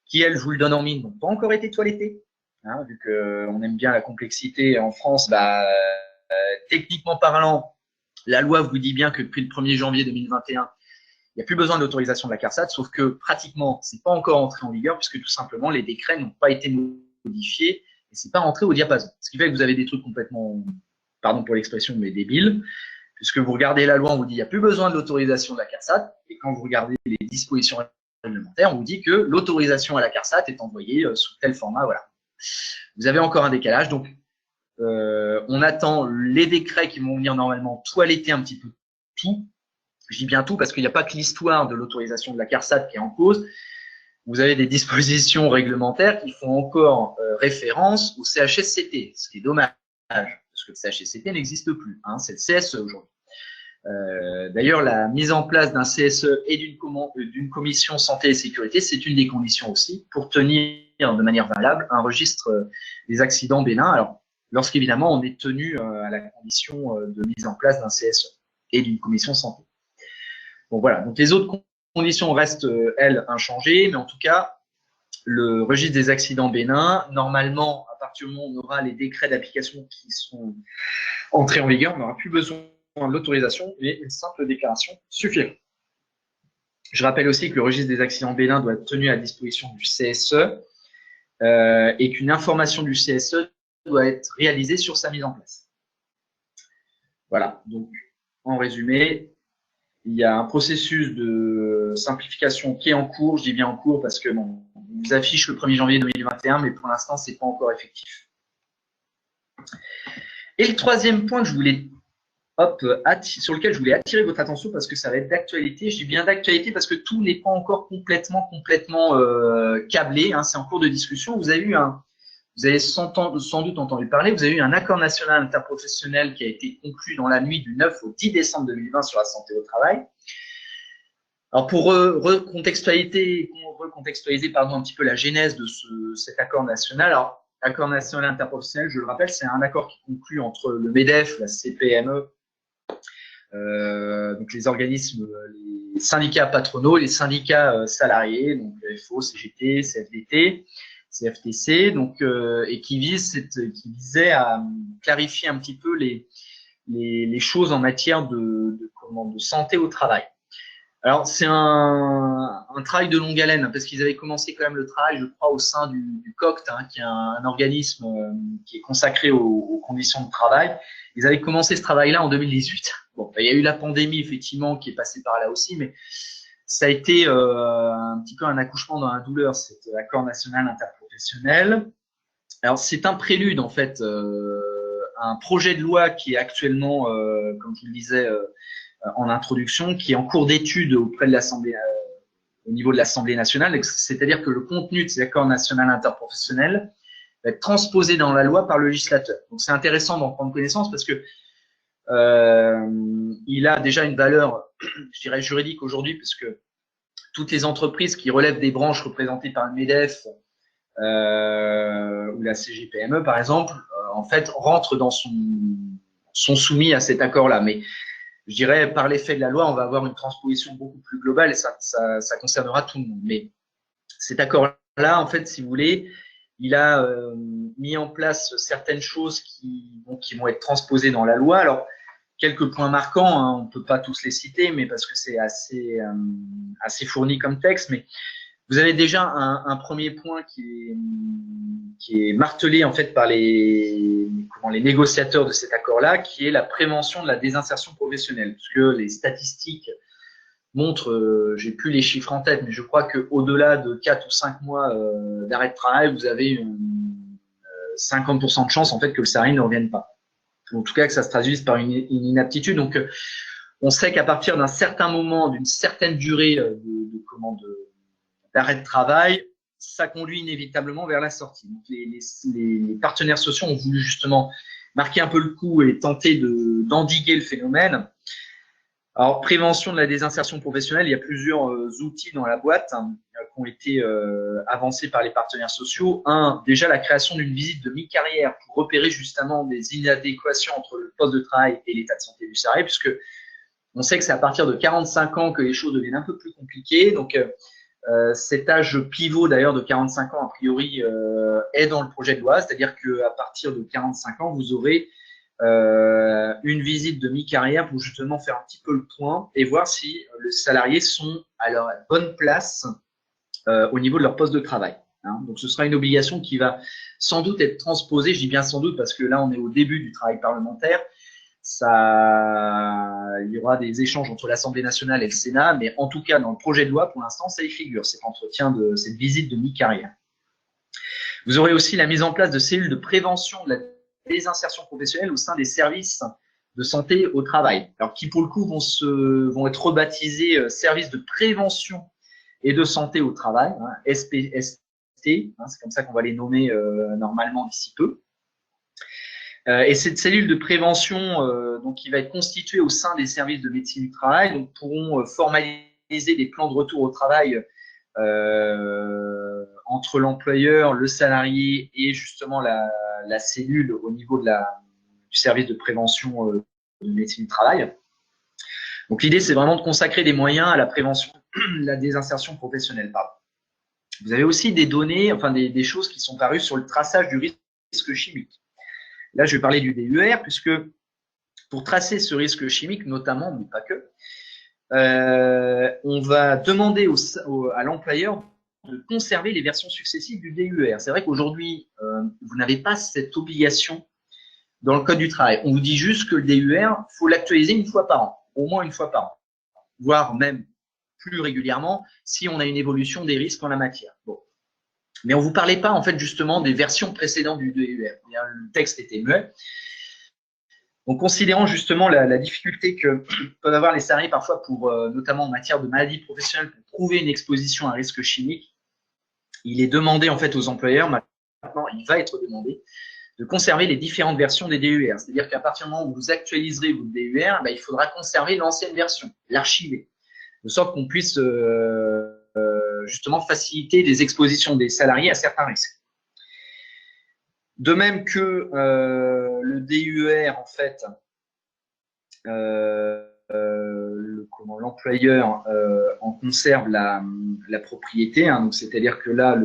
qui, elles, je vous le donne en mine, n'ont pas encore été toilettées. Hein, vu qu'on aime bien la complexité en France, techniquement parlant, la loi vous dit bien que depuis le 1er janvier 2021, il n'y a plus besoin de l'autorisation de la CARSAT, sauf que pratiquement, ce n'est pas encore entré en vigueur puisque tout simplement, les décrets n'ont pas été modifiés et ce n'est pas rentré au diapason. Ce qui fait que vous avez des trucs complètement, pardon pour l'expression, mais débiles, puisque vous regardez la loi, on vous dit qu'il n'y a plus besoin de l'autorisation de la CARSAT, et quand vous regardez les dispositions réglementaires, on vous dit que l'autorisation à la CARSAT est envoyée sous tel format. Voilà. Vous avez encore un décalage, donc on attend les décrets qui vont venir normalement toiletter un petit peu tout. Je dis bien tout parce qu'il n'y a pas que l'histoire de l'autorisation de la CARSAT qui est en cause. Vous avez des dispositions réglementaires qui font encore référence au CHSCT, ce qui est dommage, parce que le CHSCT n'existe plus. Hein, c'est le CSE aujourd'hui. D'ailleurs, la mise en place d'un CSE et d'une commission santé et sécurité, c'est une des conditions aussi pour tenir de manière valable un registre des accidents bénins. Alors, lorsqu'évidemment, on est tenu à la condition de mise en place d'un CSE et d'une commission santé. Bon, voilà. Donc, les autres conditions restent, elles, inchangées, mais en tout cas, le registre des accidents bénins, normalement, à partir du moment où on aura les décrets d'application qui sont entrés en vigueur, on n'aura plus besoin de l'autorisation et une simple déclaration suffira. Je rappelle aussi que le registre des accidents bénins doit être tenu à disposition du CSE et qu'une information du CSE doit être réalisée sur sa mise en place. Voilà, donc en résumé, il y a un processus de simplification qui est en cours. Je dis bien en cours parce que bon, on vous affiche le 1er janvier 2021, mais pour l'instant, ce n'est pas encore effectif. Et le troisième point que je voulais, sur lequel je voulais attirer votre attention parce que ça va être d'actualité. Je dis bien d'actualité parce que tout n'est pas encore complètement câblé. Hein, c'est en cours de discussion. Vous avez sans doute entendu parler, vous avez eu un accord national interprofessionnel qui a été conclu dans la nuit du 9 au 10 décembre 2020 sur la santé au travail. Alors pour recontextualiser un petit peu la genèse de cet accord national. Alors, accord national interprofessionnel, je le rappelle, c'est un accord qui conclut entre le MEDEF, la CPME, donc les organismes, les syndicats patronaux, les syndicats salariés, donc FO, CGT, CFDT, CFTC, donc et qui visait à clarifier un petit peu les choses en matière de santé au travail. Alors c'est un travail de longue haleine parce qu'ils avaient commencé quand même le travail, je crois, au sein du COCT, hein, qui est un organisme qui est consacré aux conditions de travail. Ils avaient commencé ce travail-là en 2018. Bon, il y a eu la pandémie effectivement qui est passée par là aussi, mais Ça a été un petit peu un accouchement dans la douleur, cet accord national interprofessionnel. Alors, c'est un prélude, en fait, à un projet de loi qui est actuellement, comme je le disais en introduction, qui est en cours d'étude auprès de l'Assemblée, au niveau de l'Assemblée nationale. C'est-à-dire que le contenu de cet accord national interprofessionnel va être transposé dans la loi par le législateur. Donc, c'est intéressant d'en prendre connaissance parce que il a déjà une valeur, je dirais, juridique aujourd'hui, puisque toutes les entreprises qui relèvent des branches représentées par le MEDEF ou la CGPME, par exemple, en fait, rentrent sont soumis à cet accord-là. Mais je dirais, par l'effet de la loi, on va avoir une transposition beaucoup plus globale et ça concernera tout le monde. Mais cet accord-là, en fait, si vous voulez, il a mis en place certaines choses qui vont être transposées dans la loi. Alors, quelques points marquants, hein, on ne peut pas tous les citer, mais parce que c'est assez fourni comme texte. Mais vous avez déjà un premier point qui est martelé en fait par les négociateurs de cet accord-là, qui est la prévention de la désinsertion professionnelle. Parce que les statistiques montrent, j'ai plus les chiffres en tête, mais je crois qu'au-delà de 4 ou 5 mois d'arrêt de travail, vous avez 50% de chance en fait que le salarié ne revienne pas. En tout cas, que ça se traduise par une inaptitude. Donc, on sait qu'à partir d'un certain moment, d'une certaine durée d'arrêt de travail, ça conduit inévitablement vers la sortie. Donc, les partenaires sociaux ont voulu justement marquer un peu le coup et tenter d'endiguer le phénomène. Alors, prévention de la désinsertion professionnelle, il y a plusieurs outils dans la boîte qui ont été avancés par les partenaires sociaux. Déjà la création d'une visite de mi-carrière pour repérer justement des inadéquations entre le poste de travail et l'état de santé du salarié, puisque on sait que c'est à partir de 45 ans que les choses deviennent un peu plus compliquées. Donc, cet âge pivot d'ailleurs de 45 ans, a priori, est dans le projet de loi, c'est-à-dire qu'à partir de 45 ans, vous aurez une visite de mi-carrière pour justement faire un petit peu le point et voir si les salariés sont à leur bonne place au niveau de leur poste de travail. Hein. Donc, ce sera une obligation qui va sans doute être transposée. Je dis bien sans doute parce que là, on est au début du travail parlementaire. Il y aura des échanges entre l'Assemblée nationale et le Sénat, mais en tout cas, dans le projet de loi, pour l'instant, ça y figure, cette visite de mi-carrière. Vous aurez aussi la mise en place de cellules de prévention de la désinsertion professionnelle au sein des services de santé au travail. Alors, qui pour le coup vont être rebaptisés services de prévention et de santé au travail, hein, SPST, hein, c'est comme ça qu'on va les nommer normalement d'ici peu. Et cette cellule de prévention, donc, qui va être constituée au sein des services de médecine du travail, donc, pourront formaliser des plans de retour au travail entre l'employeur, le salarié et justement la cellule au niveau du service de prévention de médecine du travail. Donc, l'idée, c'est vraiment de consacrer des moyens à la prévention de la désinsertion professionnelle. Pardon. Vous avez aussi des données, enfin des choses qui sont parues sur le traçage du risque chimique. Là, je vais parler du DUR, puisque pour tracer ce risque chimique, notamment, mais pas que, on va demander à l'employeur de conserver les versions successives du DUR. C'est vrai qu'aujourd'hui, vous n'avez pas cette obligation dans le Code du travail. On vous dit juste que le DUR, il faut l'actualiser une fois par an, au moins une fois par an, voire même plus régulièrement si on a une évolution des risques en la matière. Bon. Mais on ne vous parlait pas, en fait, justement, des versions précédentes du DUR. Le texte était muet. Donc, considérant justement la difficulté que peuvent avoir les salariés parfois notamment en matière de maladies professionnelles, pour prouver une exposition à un risque chimique, il est demandé, en fait, aux employeurs, maintenant, il va être demandé, de conserver les différentes versions des DUR. C'est-à-dire qu'à partir du moment où vous actualiserez votre DUR, il faudra conserver l'ancienne version, l'archiver, de sorte qu'on puisse justement faciliter les expositions des salariés à certains risques. De même que le DUR, en fait, l'employeur en conserve la propriété, hein, donc c'est-à-dire que là,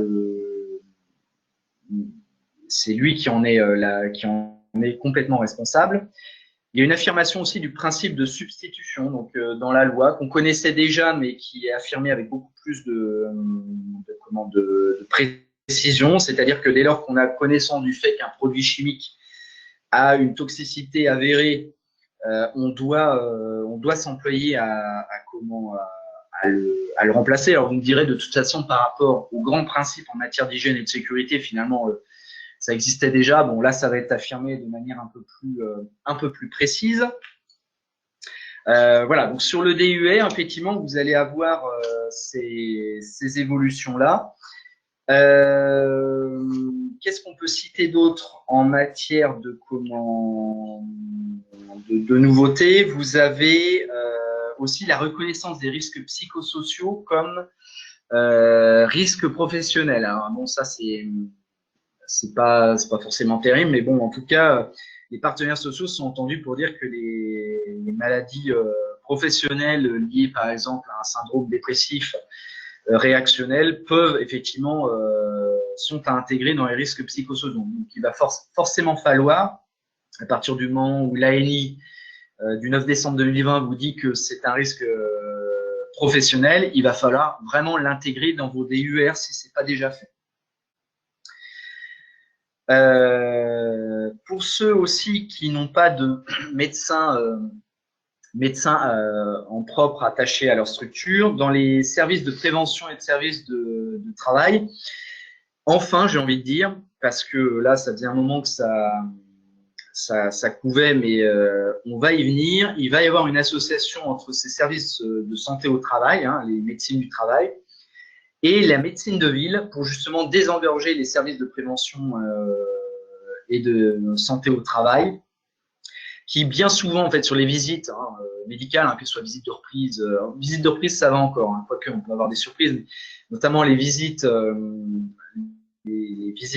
c'est lui qui en est complètement responsable. Il y a une affirmation aussi du principe de substitution, donc dans la loi, qu'on connaissait déjà, mais qui est affirmé avec beaucoup plus de précision, c'est-à-dire que dès lors qu'on a connaissance du fait qu'un produit chimique a une toxicité avérée, on doit s'employer à à le remplacer. Alors, vous me direz, de toute façon, par rapport aux grands principes en matière d'hygiène et de sécurité, finalement, ça existait déjà. Bon, là, ça va être affirmé de manière un peu plus précise. Voilà, donc sur le DUR, effectivement, vous allez avoir ces évolutions-là. Qu'est-ce qu'on peut citer d'autre en matière de nouveautés? Vous avez aussi la reconnaissance des risques psychosociaux comme risques professionnels. Alors, bon, ça c'est pas forcément terrible, mais bon, en tout cas, les partenaires sociaux sont entendus pour dire que les maladies professionnelles liées, par exemple, à un syndrome dépressif réactionnel peuvent effectivement sont à intégrer dans les risques psychosociaux. Donc, il va forcément falloir, à partir du moment où l'ANI du 9 décembre 2020 vous dit que c'est un risque professionnel, il va falloir vraiment l'intégrer dans vos DUR si ce n'est pas déjà fait. Pour ceux aussi qui n'ont pas de médecin en propre attachés à leur structure, dans les services de prévention et de services de travail, enfin, j'ai envie de dire, parce que là, ça faisait un moment que ça couvait, mais on va y venir. Il va y avoir une association entre ces services de santé au travail, hein, les médecines du travail, et la médecine de ville pour justement désengorger les services de prévention et de santé au travail, qui bien souvent, en fait, sur les visites médicales, hein, que ce soit visite de reprise, visite de reprise, ça va encore, hein, quoique on peut avoir des surprises, mais notamment les visites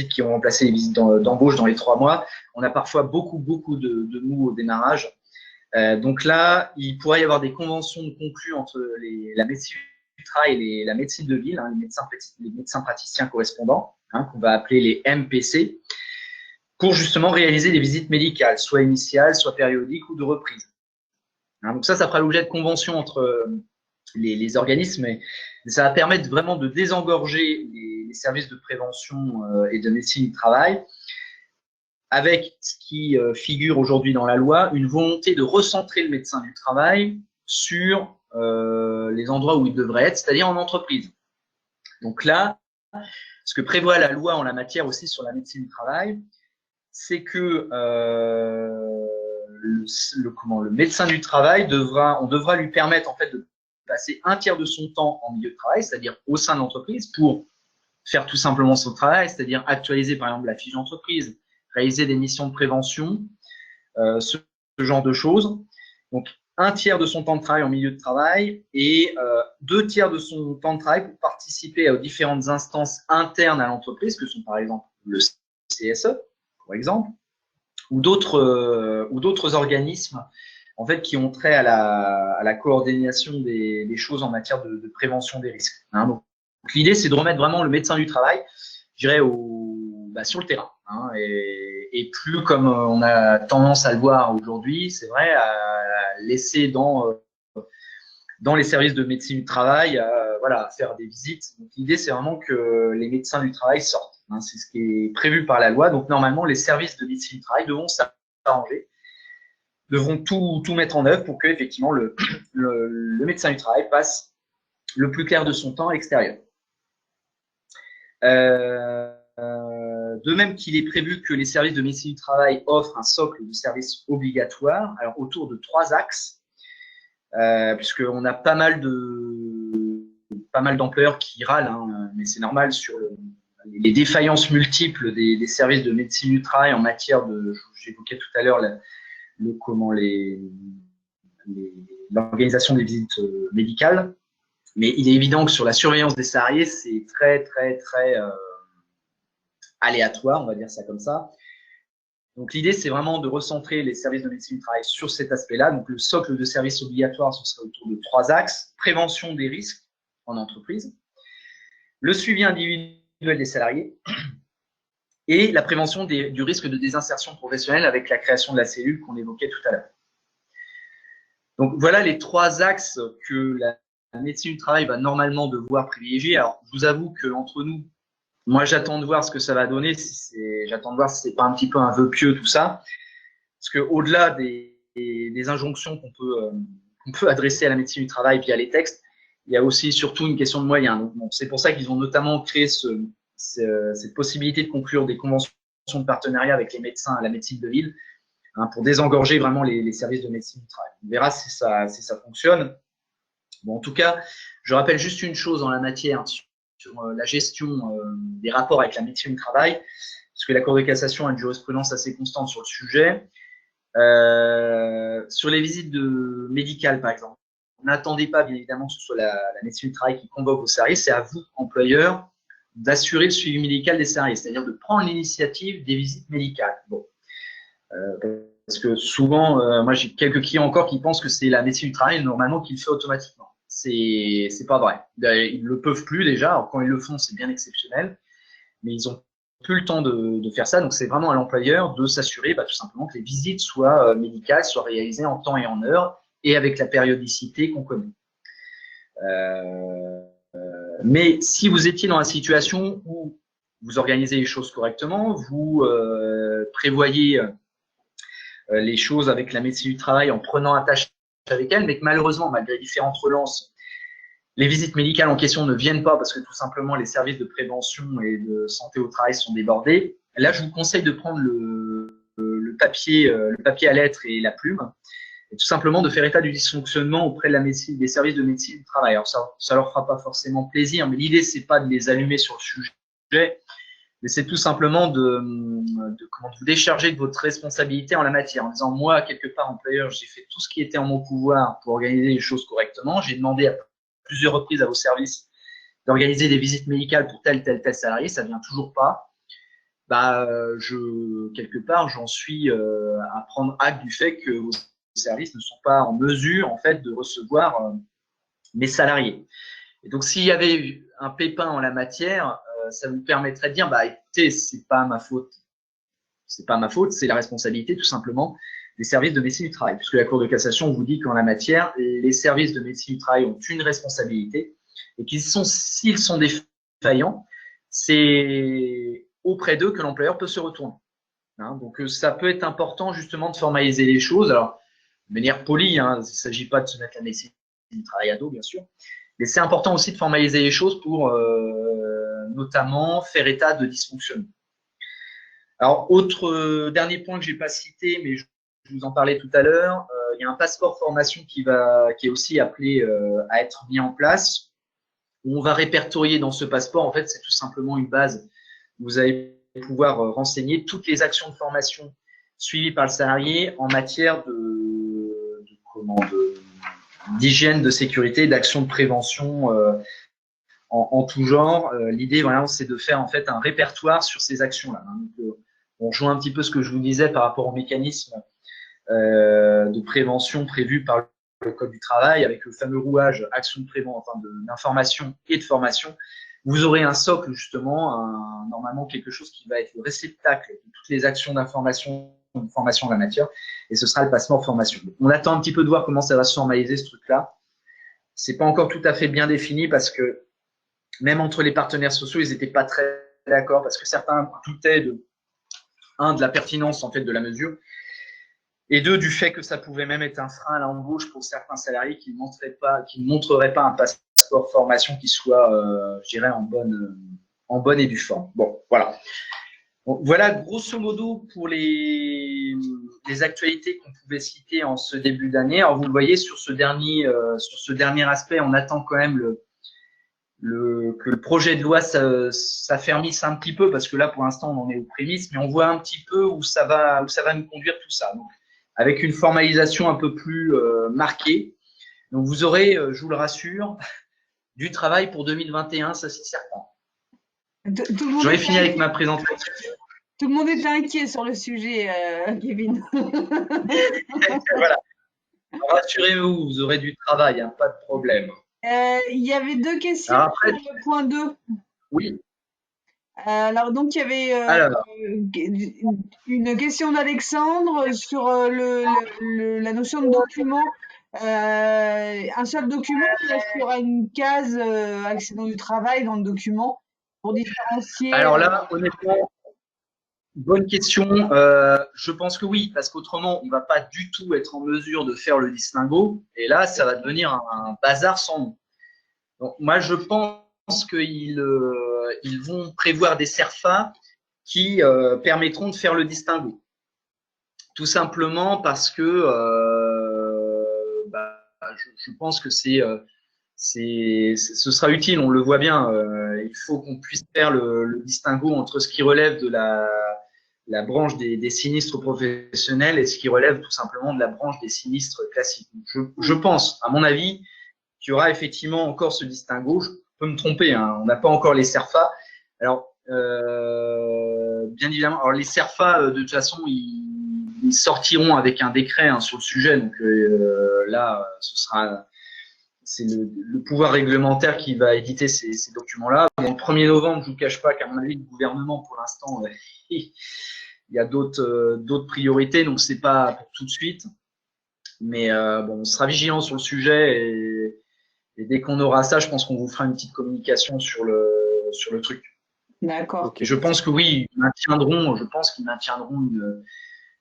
qui ont remplacé les visites d'embauche dans les 3 mois, on a parfois beaucoup de mou au démarrage. Donc là, il pourrait y avoir des conventions conclues entre la médecine du travail et la médecine de ville, hein, les médecins praticiens correspondants, hein, qu'on va appeler les MPC, pour justement réaliser des visites médicales, soit initiales, soit périodiques ou de reprise. Hein, donc ça fera l'objet de conventions entre les organismes, et ça va permettre vraiment de désengorger les services de prévention et de médecine du travail, avec ce qui figure aujourd'hui dans la loi, une volonté de recentrer le médecin du travail sur les endroits où il devrait être, c'est-à-dire en entreprise. Donc là, ce que prévoit la loi en la matière aussi sur la médecine du travail, c'est que le médecin du travail on devra lui permettre en fait de passer un tiers de son temps en milieu de travail, c'est-à-dire au sein de l'entreprise, pour faire tout simplement son travail, c'est-à-dire actualiser par exemple la fiche d'entreprise, réaliser des missions de prévention, ce genre de choses. Donc, un tiers de son temps de travail en milieu de travail et 2 tiers de son temps de travail pour participer aux différentes instances internes à l'entreprise, que sont par exemple le CSE, par exemple, ou d'autres organismes en fait, qui ont trait à la coordination des choses en matière de prévention des risques. Hein. Donc, l'idée, c'est de remettre vraiment le médecin du travail, je dirais, sur le terrain. Hein, et plus comme on a tendance à le voir aujourd'hui, c'est vrai, à laisser dans les services de médecine du travail, voilà, faire des visites. Donc, l'idée, c'est vraiment que les médecins du travail sortent. Hein, c'est ce qui est prévu par la loi. Donc, normalement, les services de médecine du travail devront s'arranger, devront tout mettre en œuvre pour que, effectivement, le médecin du travail passe le plus clair de son temps à l'extérieur. De même qu'il est prévu que les services de médecine du travail offrent un socle de services obligatoires, alors autour de 3 axes, puisqu'on a pas mal d'employeurs qui râlent, hein, mais c'est normal sur les défaillances multiples des services de médecine du travail en matière de, j'évoquais tout à l'heure l'organisation des visites médicales. Mais il est évident que sur la surveillance des salariés, c'est très aléatoire, on va dire ça comme ça. Donc l'idée, c'est vraiment de recentrer les services de médecine du travail sur cet aspect-là. Donc le socle de services obligatoires, ce serait autour de 3 axes. Prévention des risques en entreprise, le suivi individuel des salariés et la prévention du risque de désinsertion professionnelle avec la création de la cellule qu'on évoquait tout à l'heure. Donc voilà les 3 axes que la médecine du travail va normalement devoir privilégier. Alors, je vous avoue qu'entre nous, moi, j'attends de voir ce que ça va donner. J'attends de voir si c'est pas un petit peu un vœu pieux, tout ça. Parce qu'au-delà des injonctions qu'on peut adresser à la médecine du travail via les textes, il il y a aussi surtout une question de moyens. Donc, bon, c'est pour ça qu'ils ont notamment créé cette possibilité de conclure des conventions de partenariat avec les médecins à la médecine de ville, hein, pour désengorger vraiment les services de médecine du travail. On verra si ça fonctionne. Bon, en tout cas, je rappelle juste une chose en la matière sur la gestion des rapports avec la médecine du travail, parce que la Cour de cassation a une jurisprudence assez constante sur le sujet. Sur les visites médicales, par exemple, n'attendez pas, bien évidemment, que ce soit la médecine du travail qui convoque vos salariés. C'est à vous, employeur, d'assurer le suivi médical des salariés, c'est-à-dire de prendre l'initiative des visites médicales. Bon. Parce que souvent, moi, j'ai quelques clients encore qui pensent que c'est la médecine du travail, normalement, qui le fait automatiquement. C'est pas vrai. Ils ne le peuvent plus déjà. Alors, quand ils le font, c'est bien exceptionnel. Mais ils ont plus le temps de faire ça. Donc, c'est vraiment à l'employeur de s'assurer tout simplement que les visites soient médicales, soient réalisées en temps et en heure et avec la périodicité qu'on connaît. Mais si vous étiez dans la situation où vous organisez les choses correctement, vous prévoyez les choses avec la médecine du travail en prenant attache avec elle, mais que malheureusement, malgré différentes relances, les visites médicales en question ne viennent pas parce que tout simplement les services de prévention et de santé au travail sont débordés. Là, je vous conseille de prendre le papier à lettres et la plume, et tout simplement de faire état du dysfonctionnement auprès de des services de médecine du travail. Alors ça leur fera pas forcément plaisir, mais l'idée c'est pas de les allumer sur le sujet, mais c'est tout simplement de vous décharger de votre responsabilité en la matière, en disant moi quelque part employeur, j'ai fait tout ce qui était en mon pouvoir pour organiser les choses correctement. J'ai demandé à plusieurs reprises à vos services d'organiser des visites médicales pour tel salarié, ça vient toujours pas. Quelque part, j'en suis à prendre acte du fait que vos services ne sont pas en mesure, en fait, de recevoir mes salariés. Et donc, s'il y avait un pépin en la matière, ça vous permettrait de dire, écoutez, c'est pas ma faute. C'est pas ma faute, c'est la responsabilité, tout simplement, des services de médecine du travail. Puisque la Cour de cassation vous dit qu'en la matière, les services de médecine du travail ont une responsabilité et s'ils sont défaillants, c'est auprès d'eux que l'employeur peut se retourner. Hein, donc, ça peut être important, justement, de formaliser les choses. Alors, de manière polie, hein, il ne s'agit pas de se mettre la médecine du travail à dos, bien sûr. Mais c'est important aussi de formaliser les choses pour notamment faire état de dysfonctionnement. Alors, dernier point que je n'ai pas cité, mais je vous en parlais tout à l'heure, il y a un passeport formation qui est aussi appelé à être mis en place. Où on va répertorier dans ce passeport, en fait, c'est tout simplement une base où vous allez pouvoir renseigner toutes les actions de formation suivies par le salarié en matière d'hygiène, de sécurité, d'actions de prévention en tout genre. L'idée, voilà, c'est de faire en fait un répertoire sur ces actions-là. Donc, on rejoint un petit peu ce que je vous disais par rapport au mécanisme de prévention prévu par le Code du travail, avec le fameux rouage action de prévention, d'information et de formation. Vous aurez un socle, justement, normalement quelque chose qui va être le réceptacle de toutes les actions d'information, de formation en la matière, et ce sera le passeport formation. On attend un petit peu de voir comment ça va se formaliser, ce truc-là. C'est pas encore tout à fait bien défini parce que même entre les partenaires sociaux, ils n'étaient pas très d'accord parce que certains doutaient de la pertinence en fait de la mesure, et deux, du fait que ça pouvait même être un frein à l'embauche pour certains salariés qui ne montreraient pas un passeport formation qui soit, je dirais, en bonne et due forme. Bon, voilà. Donc, voilà, grosso modo, pour les actualités qu'on pouvait citer en ce début d'année. Alors, vous le voyez, sur ce dernier aspect, on attend quand même que le projet de loi s'affermisse un petit peu, parce que là, pour l'instant, on en est aux prémices, mais on voit un petit peu où ça va nous conduire tout ça. Donc, avec une formalisation un peu plus marquée. Donc, vous aurez, je vous le rassure, du travail pour 2021, ça c'est certain. J'aurais fini avec ma présentation. Tout le monde est inquiet sur le sujet, Kevin. Voilà. Rassurez-vous, vous aurez du travail, hein, pas de problème. Il y avait deux questions sur le point 2. Oui. Alors, donc, il y avait une question d'Alexandre sur la notion de document. Un seul document, il y aura une case accident du travail dans le document pour différencier. Alors là, honnêtement, bonne question. Je pense que oui, parce qu'autrement, on ne va pas du tout être en mesure de faire le distinguo. Et là, ça va devenir un bazar sans nom. Donc, moi, je pense qu'ils ils vont prévoir des CERFA qui permettront de faire le distinguo. Tout simplement parce que je pense que ce sera utile, on le voit bien. Il faut qu'on puisse faire le distinguo entre ce qui relève de la branche des sinistres professionnels et ce qui relève tout simplement de la branche des sinistres classiques. Je pense, à mon avis, qu'il y aura effectivement encore ce distinguo. Je peux me tromper, hein, on n'a pas encore les CERFA. Alors, bien évidemment, alors les CERFA, de toute façon, ils sortiront avec un décret hein, sur le sujet. Donc là, c'est le pouvoir réglementaire qui va éditer ces documents-là. Bon, le 1er novembre, je ne vous cache pas qu'à mon avis, le gouvernement, pour l'instant, il y a d'autres priorités, donc c'est pas pour tout de suite. Mais bon, on sera vigilant sur le sujet et dès qu'on aura ça, je pense qu'on vous fera une petite communication sur le truc. D'accord. Okay. Je pense que oui, je pense qu'ils maintiendront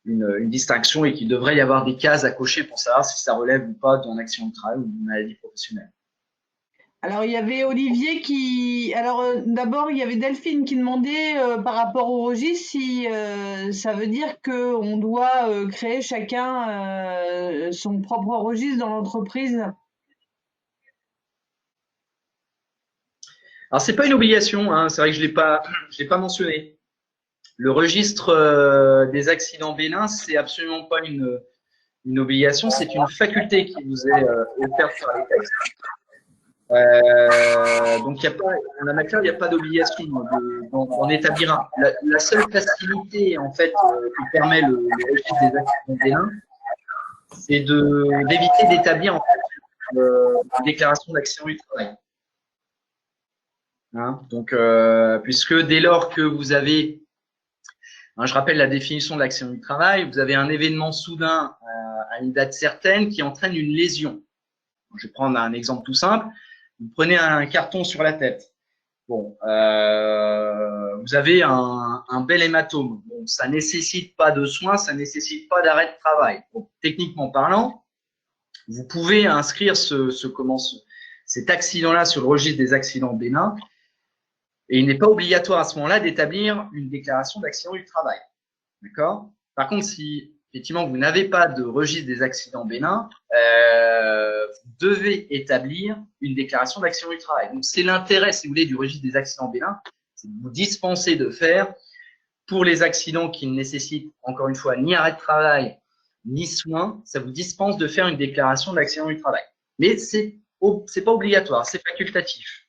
une distinction et qu'il devrait y avoir des cases à cocher pour savoir si ça relève ou pas d'un accident de travail ou d'une maladie professionnelle. Alors, il y avait Olivier qui… Alors, d'abord, il y avait Delphine qui demandait par rapport au registre si ça veut dire qu'on doit créer chacun son propre registre dans l'entreprise. Alors, c'est pas une obligation, hein, c'est vrai que je l'ai pas mentionné. Le registre des accidents bénins, c'est absolument pas une obligation, c'est une faculté qui vous est offerte par les textes. Donc, en la matière, il n'y a pas d'obligation d'en établir un. La seule facilité, en fait, que permet le registre des accidents bénins, c'est d'éviter d'établir, en fait, une déclaration d'accident du travail. Hein, donc, puisque dès lors que vous avez, hein, je rappelle la définition de l'accident du travail, vous avez un événement soudain à une date certaine qui entraîne une lésion. Je vais prendre un exemple tout simple. Vous prenez un carton sur la tête. Bon, vous avez un bel hématome. Bon, ça nécessite pas de soins, ça nécessite pas d'arrêt de travail. Donc, techniquement parlant, vous pouvez inscrire cet accident-là sur le registre des accidents bénins. Et il n'est pas obligatoire à ce moment-là d'établir une déclaration d'accident du travail. D'accord? Par contre, si effectivement vous n'avez pas de registre des accidents bénins, vous devez établir une déclaration d'accident du travail. Donc, c'est l'intérêt, si vous voulez, du registre des accidents bénins, c'est de vous dispenser de faire, pour les accidents qui ne nécessitent, encore une fois, ni arrêt de travail, ni soins, ça vous dispense de faire une déclaration d'accident du travail. Mais c'est pas obligatoire, c'est facultatif.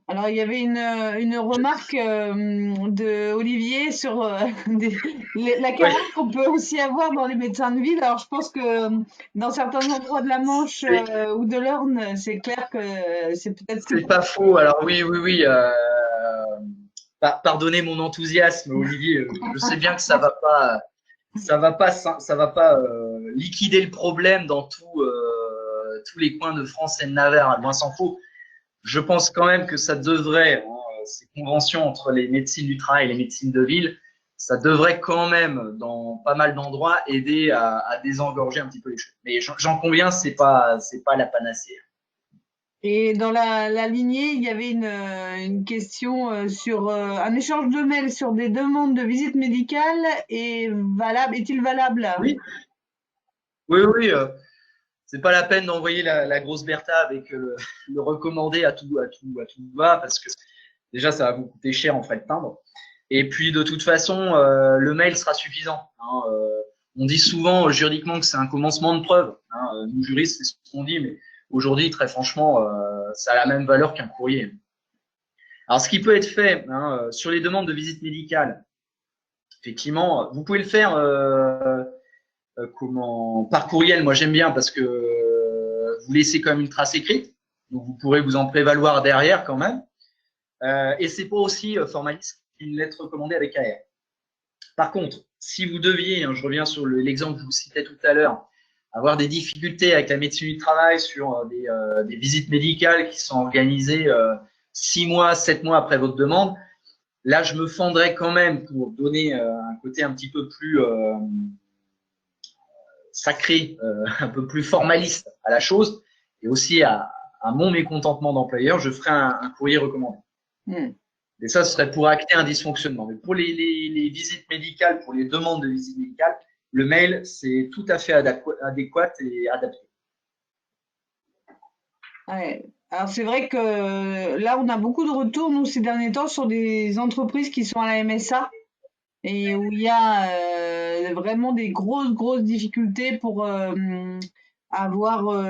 Alors, il y avait une remarque de Olivier sur la carence qu'on peut aussi avoir dans les médecins de ville. Alors, je pense que dans certains endroits de la Manche ou de l'Orne, c'est clair que c'est peut-être… C'est pas faux. Alors oui. Pardonnez mon enthousiasme, Olivier. Je sais bien que ça va pas liquider le problème dans tous les coins de France et de Navarre, loin s'en faut. Je pense quand même que ça devrait, ces conventions entre les médecines du travail et les médecines de ville, ça devrait quand même, dans pas mal d'endroits, aider à désengorger un petit peu les choses. Mais j'en conviens, c'est pas la panacée. Et dans la lignée, il y avait une question sur un échange de mails sur des demandes de visite médicale est-il valable? Oui. C'est pas la peine d'envoyer la grosse Bertha avec le recommandé à tout va, parce que déjà ça va vous coûter cher en frais de timbre. Et puis de toute façon, le mail sera suffisant. Hein. On dit souvent juridiquement que c'est un commencement de preuve. Hein. Nous juristes, c'est ce qu'on dit, mais aujourd'hui, très franchement, ça a la même valeur qu'un courrier. Alors, ce qui peut être fait sur les demandes de visite médicale, effectivement, vous pouvez le faire par courriel. Moi, j'aime bien parce que vous laissez quand même une trace écrite, donc vous pourrez vous en prévaloir derrière quand même. Et c'est pas aussi formaliste qu'une lettre recommandée avec AR. Par contre, si vous deviez, je reviens sur l'exemple que je vous citais tout à l'heure, avoir des difficultés avec la médecine du travail sur des visites médicales qui sont organisées 6 mois, 7 mois après votre demande, là, je me fendrais quand même pour donner un côté un petit peu plus sacré, un peu plus formaliste à la chose, et aussi à à mon mécontentement d'employeur, je ferai un courrier recommandé. Hmm. Et ça, ce serait pour acter un dysfonctionnement. Mais pour les visites médicales, pour les demandes de visites médicales, le mail, c'est tout à fait adéquat et adapté. Ouais. Alors c'est vrai que là, on a beaucoup de retours, nous, ces derniers temps, sur des entreprises qui sont à la MSA et où il y a vraiment des grosses difficultés pour avoir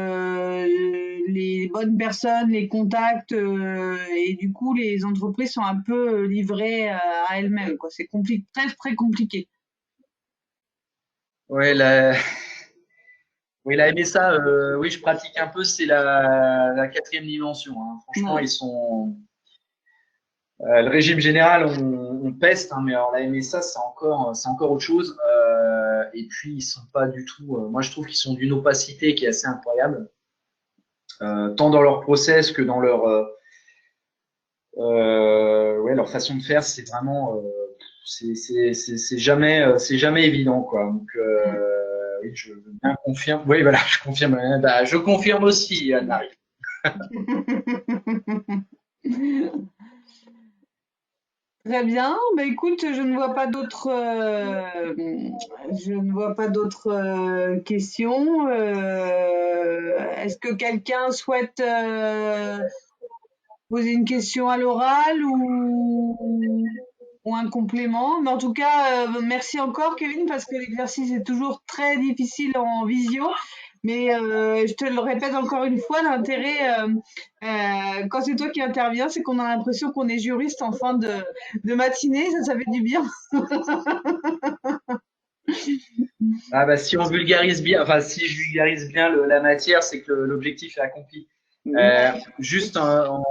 les bonnes personnes, les contacts, et du coup, les entreprises sont un peu livrées à elles-mêmes, quoi. C'est très compliqué. Ouais, oui, la MSA, oui, je pratique un peu, c'est la quatrième dimension, hein. Franchement, Ouais. ils sont. Le régime général, on peste, hein, mais alors la MSA, c'est encore autre chose. Et puis, ils sont pas du tout. Moi, je trouve qu'ils sont d'une opacité qui est assez incroyable, tant dans leur process que dans ouais, leur façon de faire. C'est vraiment, c'est jamais évident, quoi. Donc, oui, je veux bien confirme. Oui, voilà, je confirme. Bah, je confirme aussi, Anne-Marie. Très bien. Bah, écoute, je ne vois pas d'autres questions. Est-ce que quelqu'un souhaite poser une question à l'oral ou un complément? Mais en tout cas, merci encore, Kevin, parce que l'exercice est toujours très difficile en visio. Mais je te le répète encore une fois, l'intérêt, quand c'est toi qui interviens, c'est qu'on a l'impression qu'on est juriste en fin de matinée, ça fait du bien. Ah bah, si on vulgarise bien, enfin si je vulgarise bien la matière, c'est que l'objectif est accompli. Juste en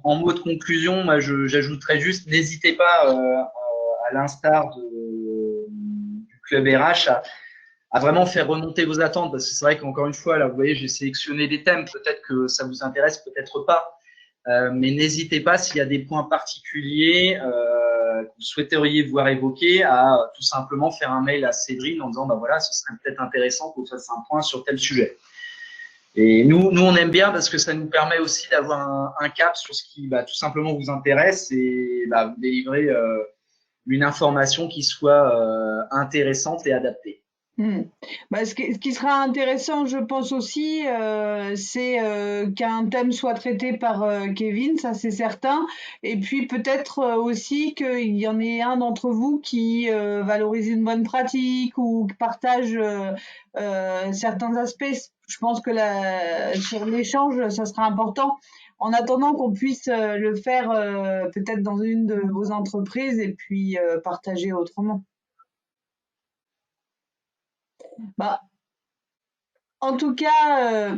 mot de conclusion, moi j'ajouterais juste, n'hésitez pas, à l'instar du club RH, à vraiment faire remonter vos attentes, parce que c'est vrai qu'encore une fois, là, vous voyez, j'ai sélectionné des thèmes, peut-être que ça vous intéresse, peut-être pas. Mais n'hésitez pas, s'il y a des points particuliers que vous souhaiteriez voir évoquer, à tout simplement faire un mail à Séverine en disant bah voilà, ce serait peut-être intéressant qu'on fasse un point sur tel sujet. Et nous, on aime bien parce que ça nous permet aussi d'avoir un cap sur ce qui tout simplement vous intéresse et vous délivrer une information qui soit intéressante et adaptée. Bah, ce qui sera intéressant, je pense aussi, c'est qu'un thème soit traité par Kevin, ça c'est certain. Et puis peut-être aussi qu'il y en ait un d'entre vous qui valorise une bonne pratique ou qui partage certains aspects. Je pense que sur l'échange, ça sera important. En attendant qu'on puisse le faire peut-être dans une de vos entreprises et puis partager autrement. Bah, en tout cas,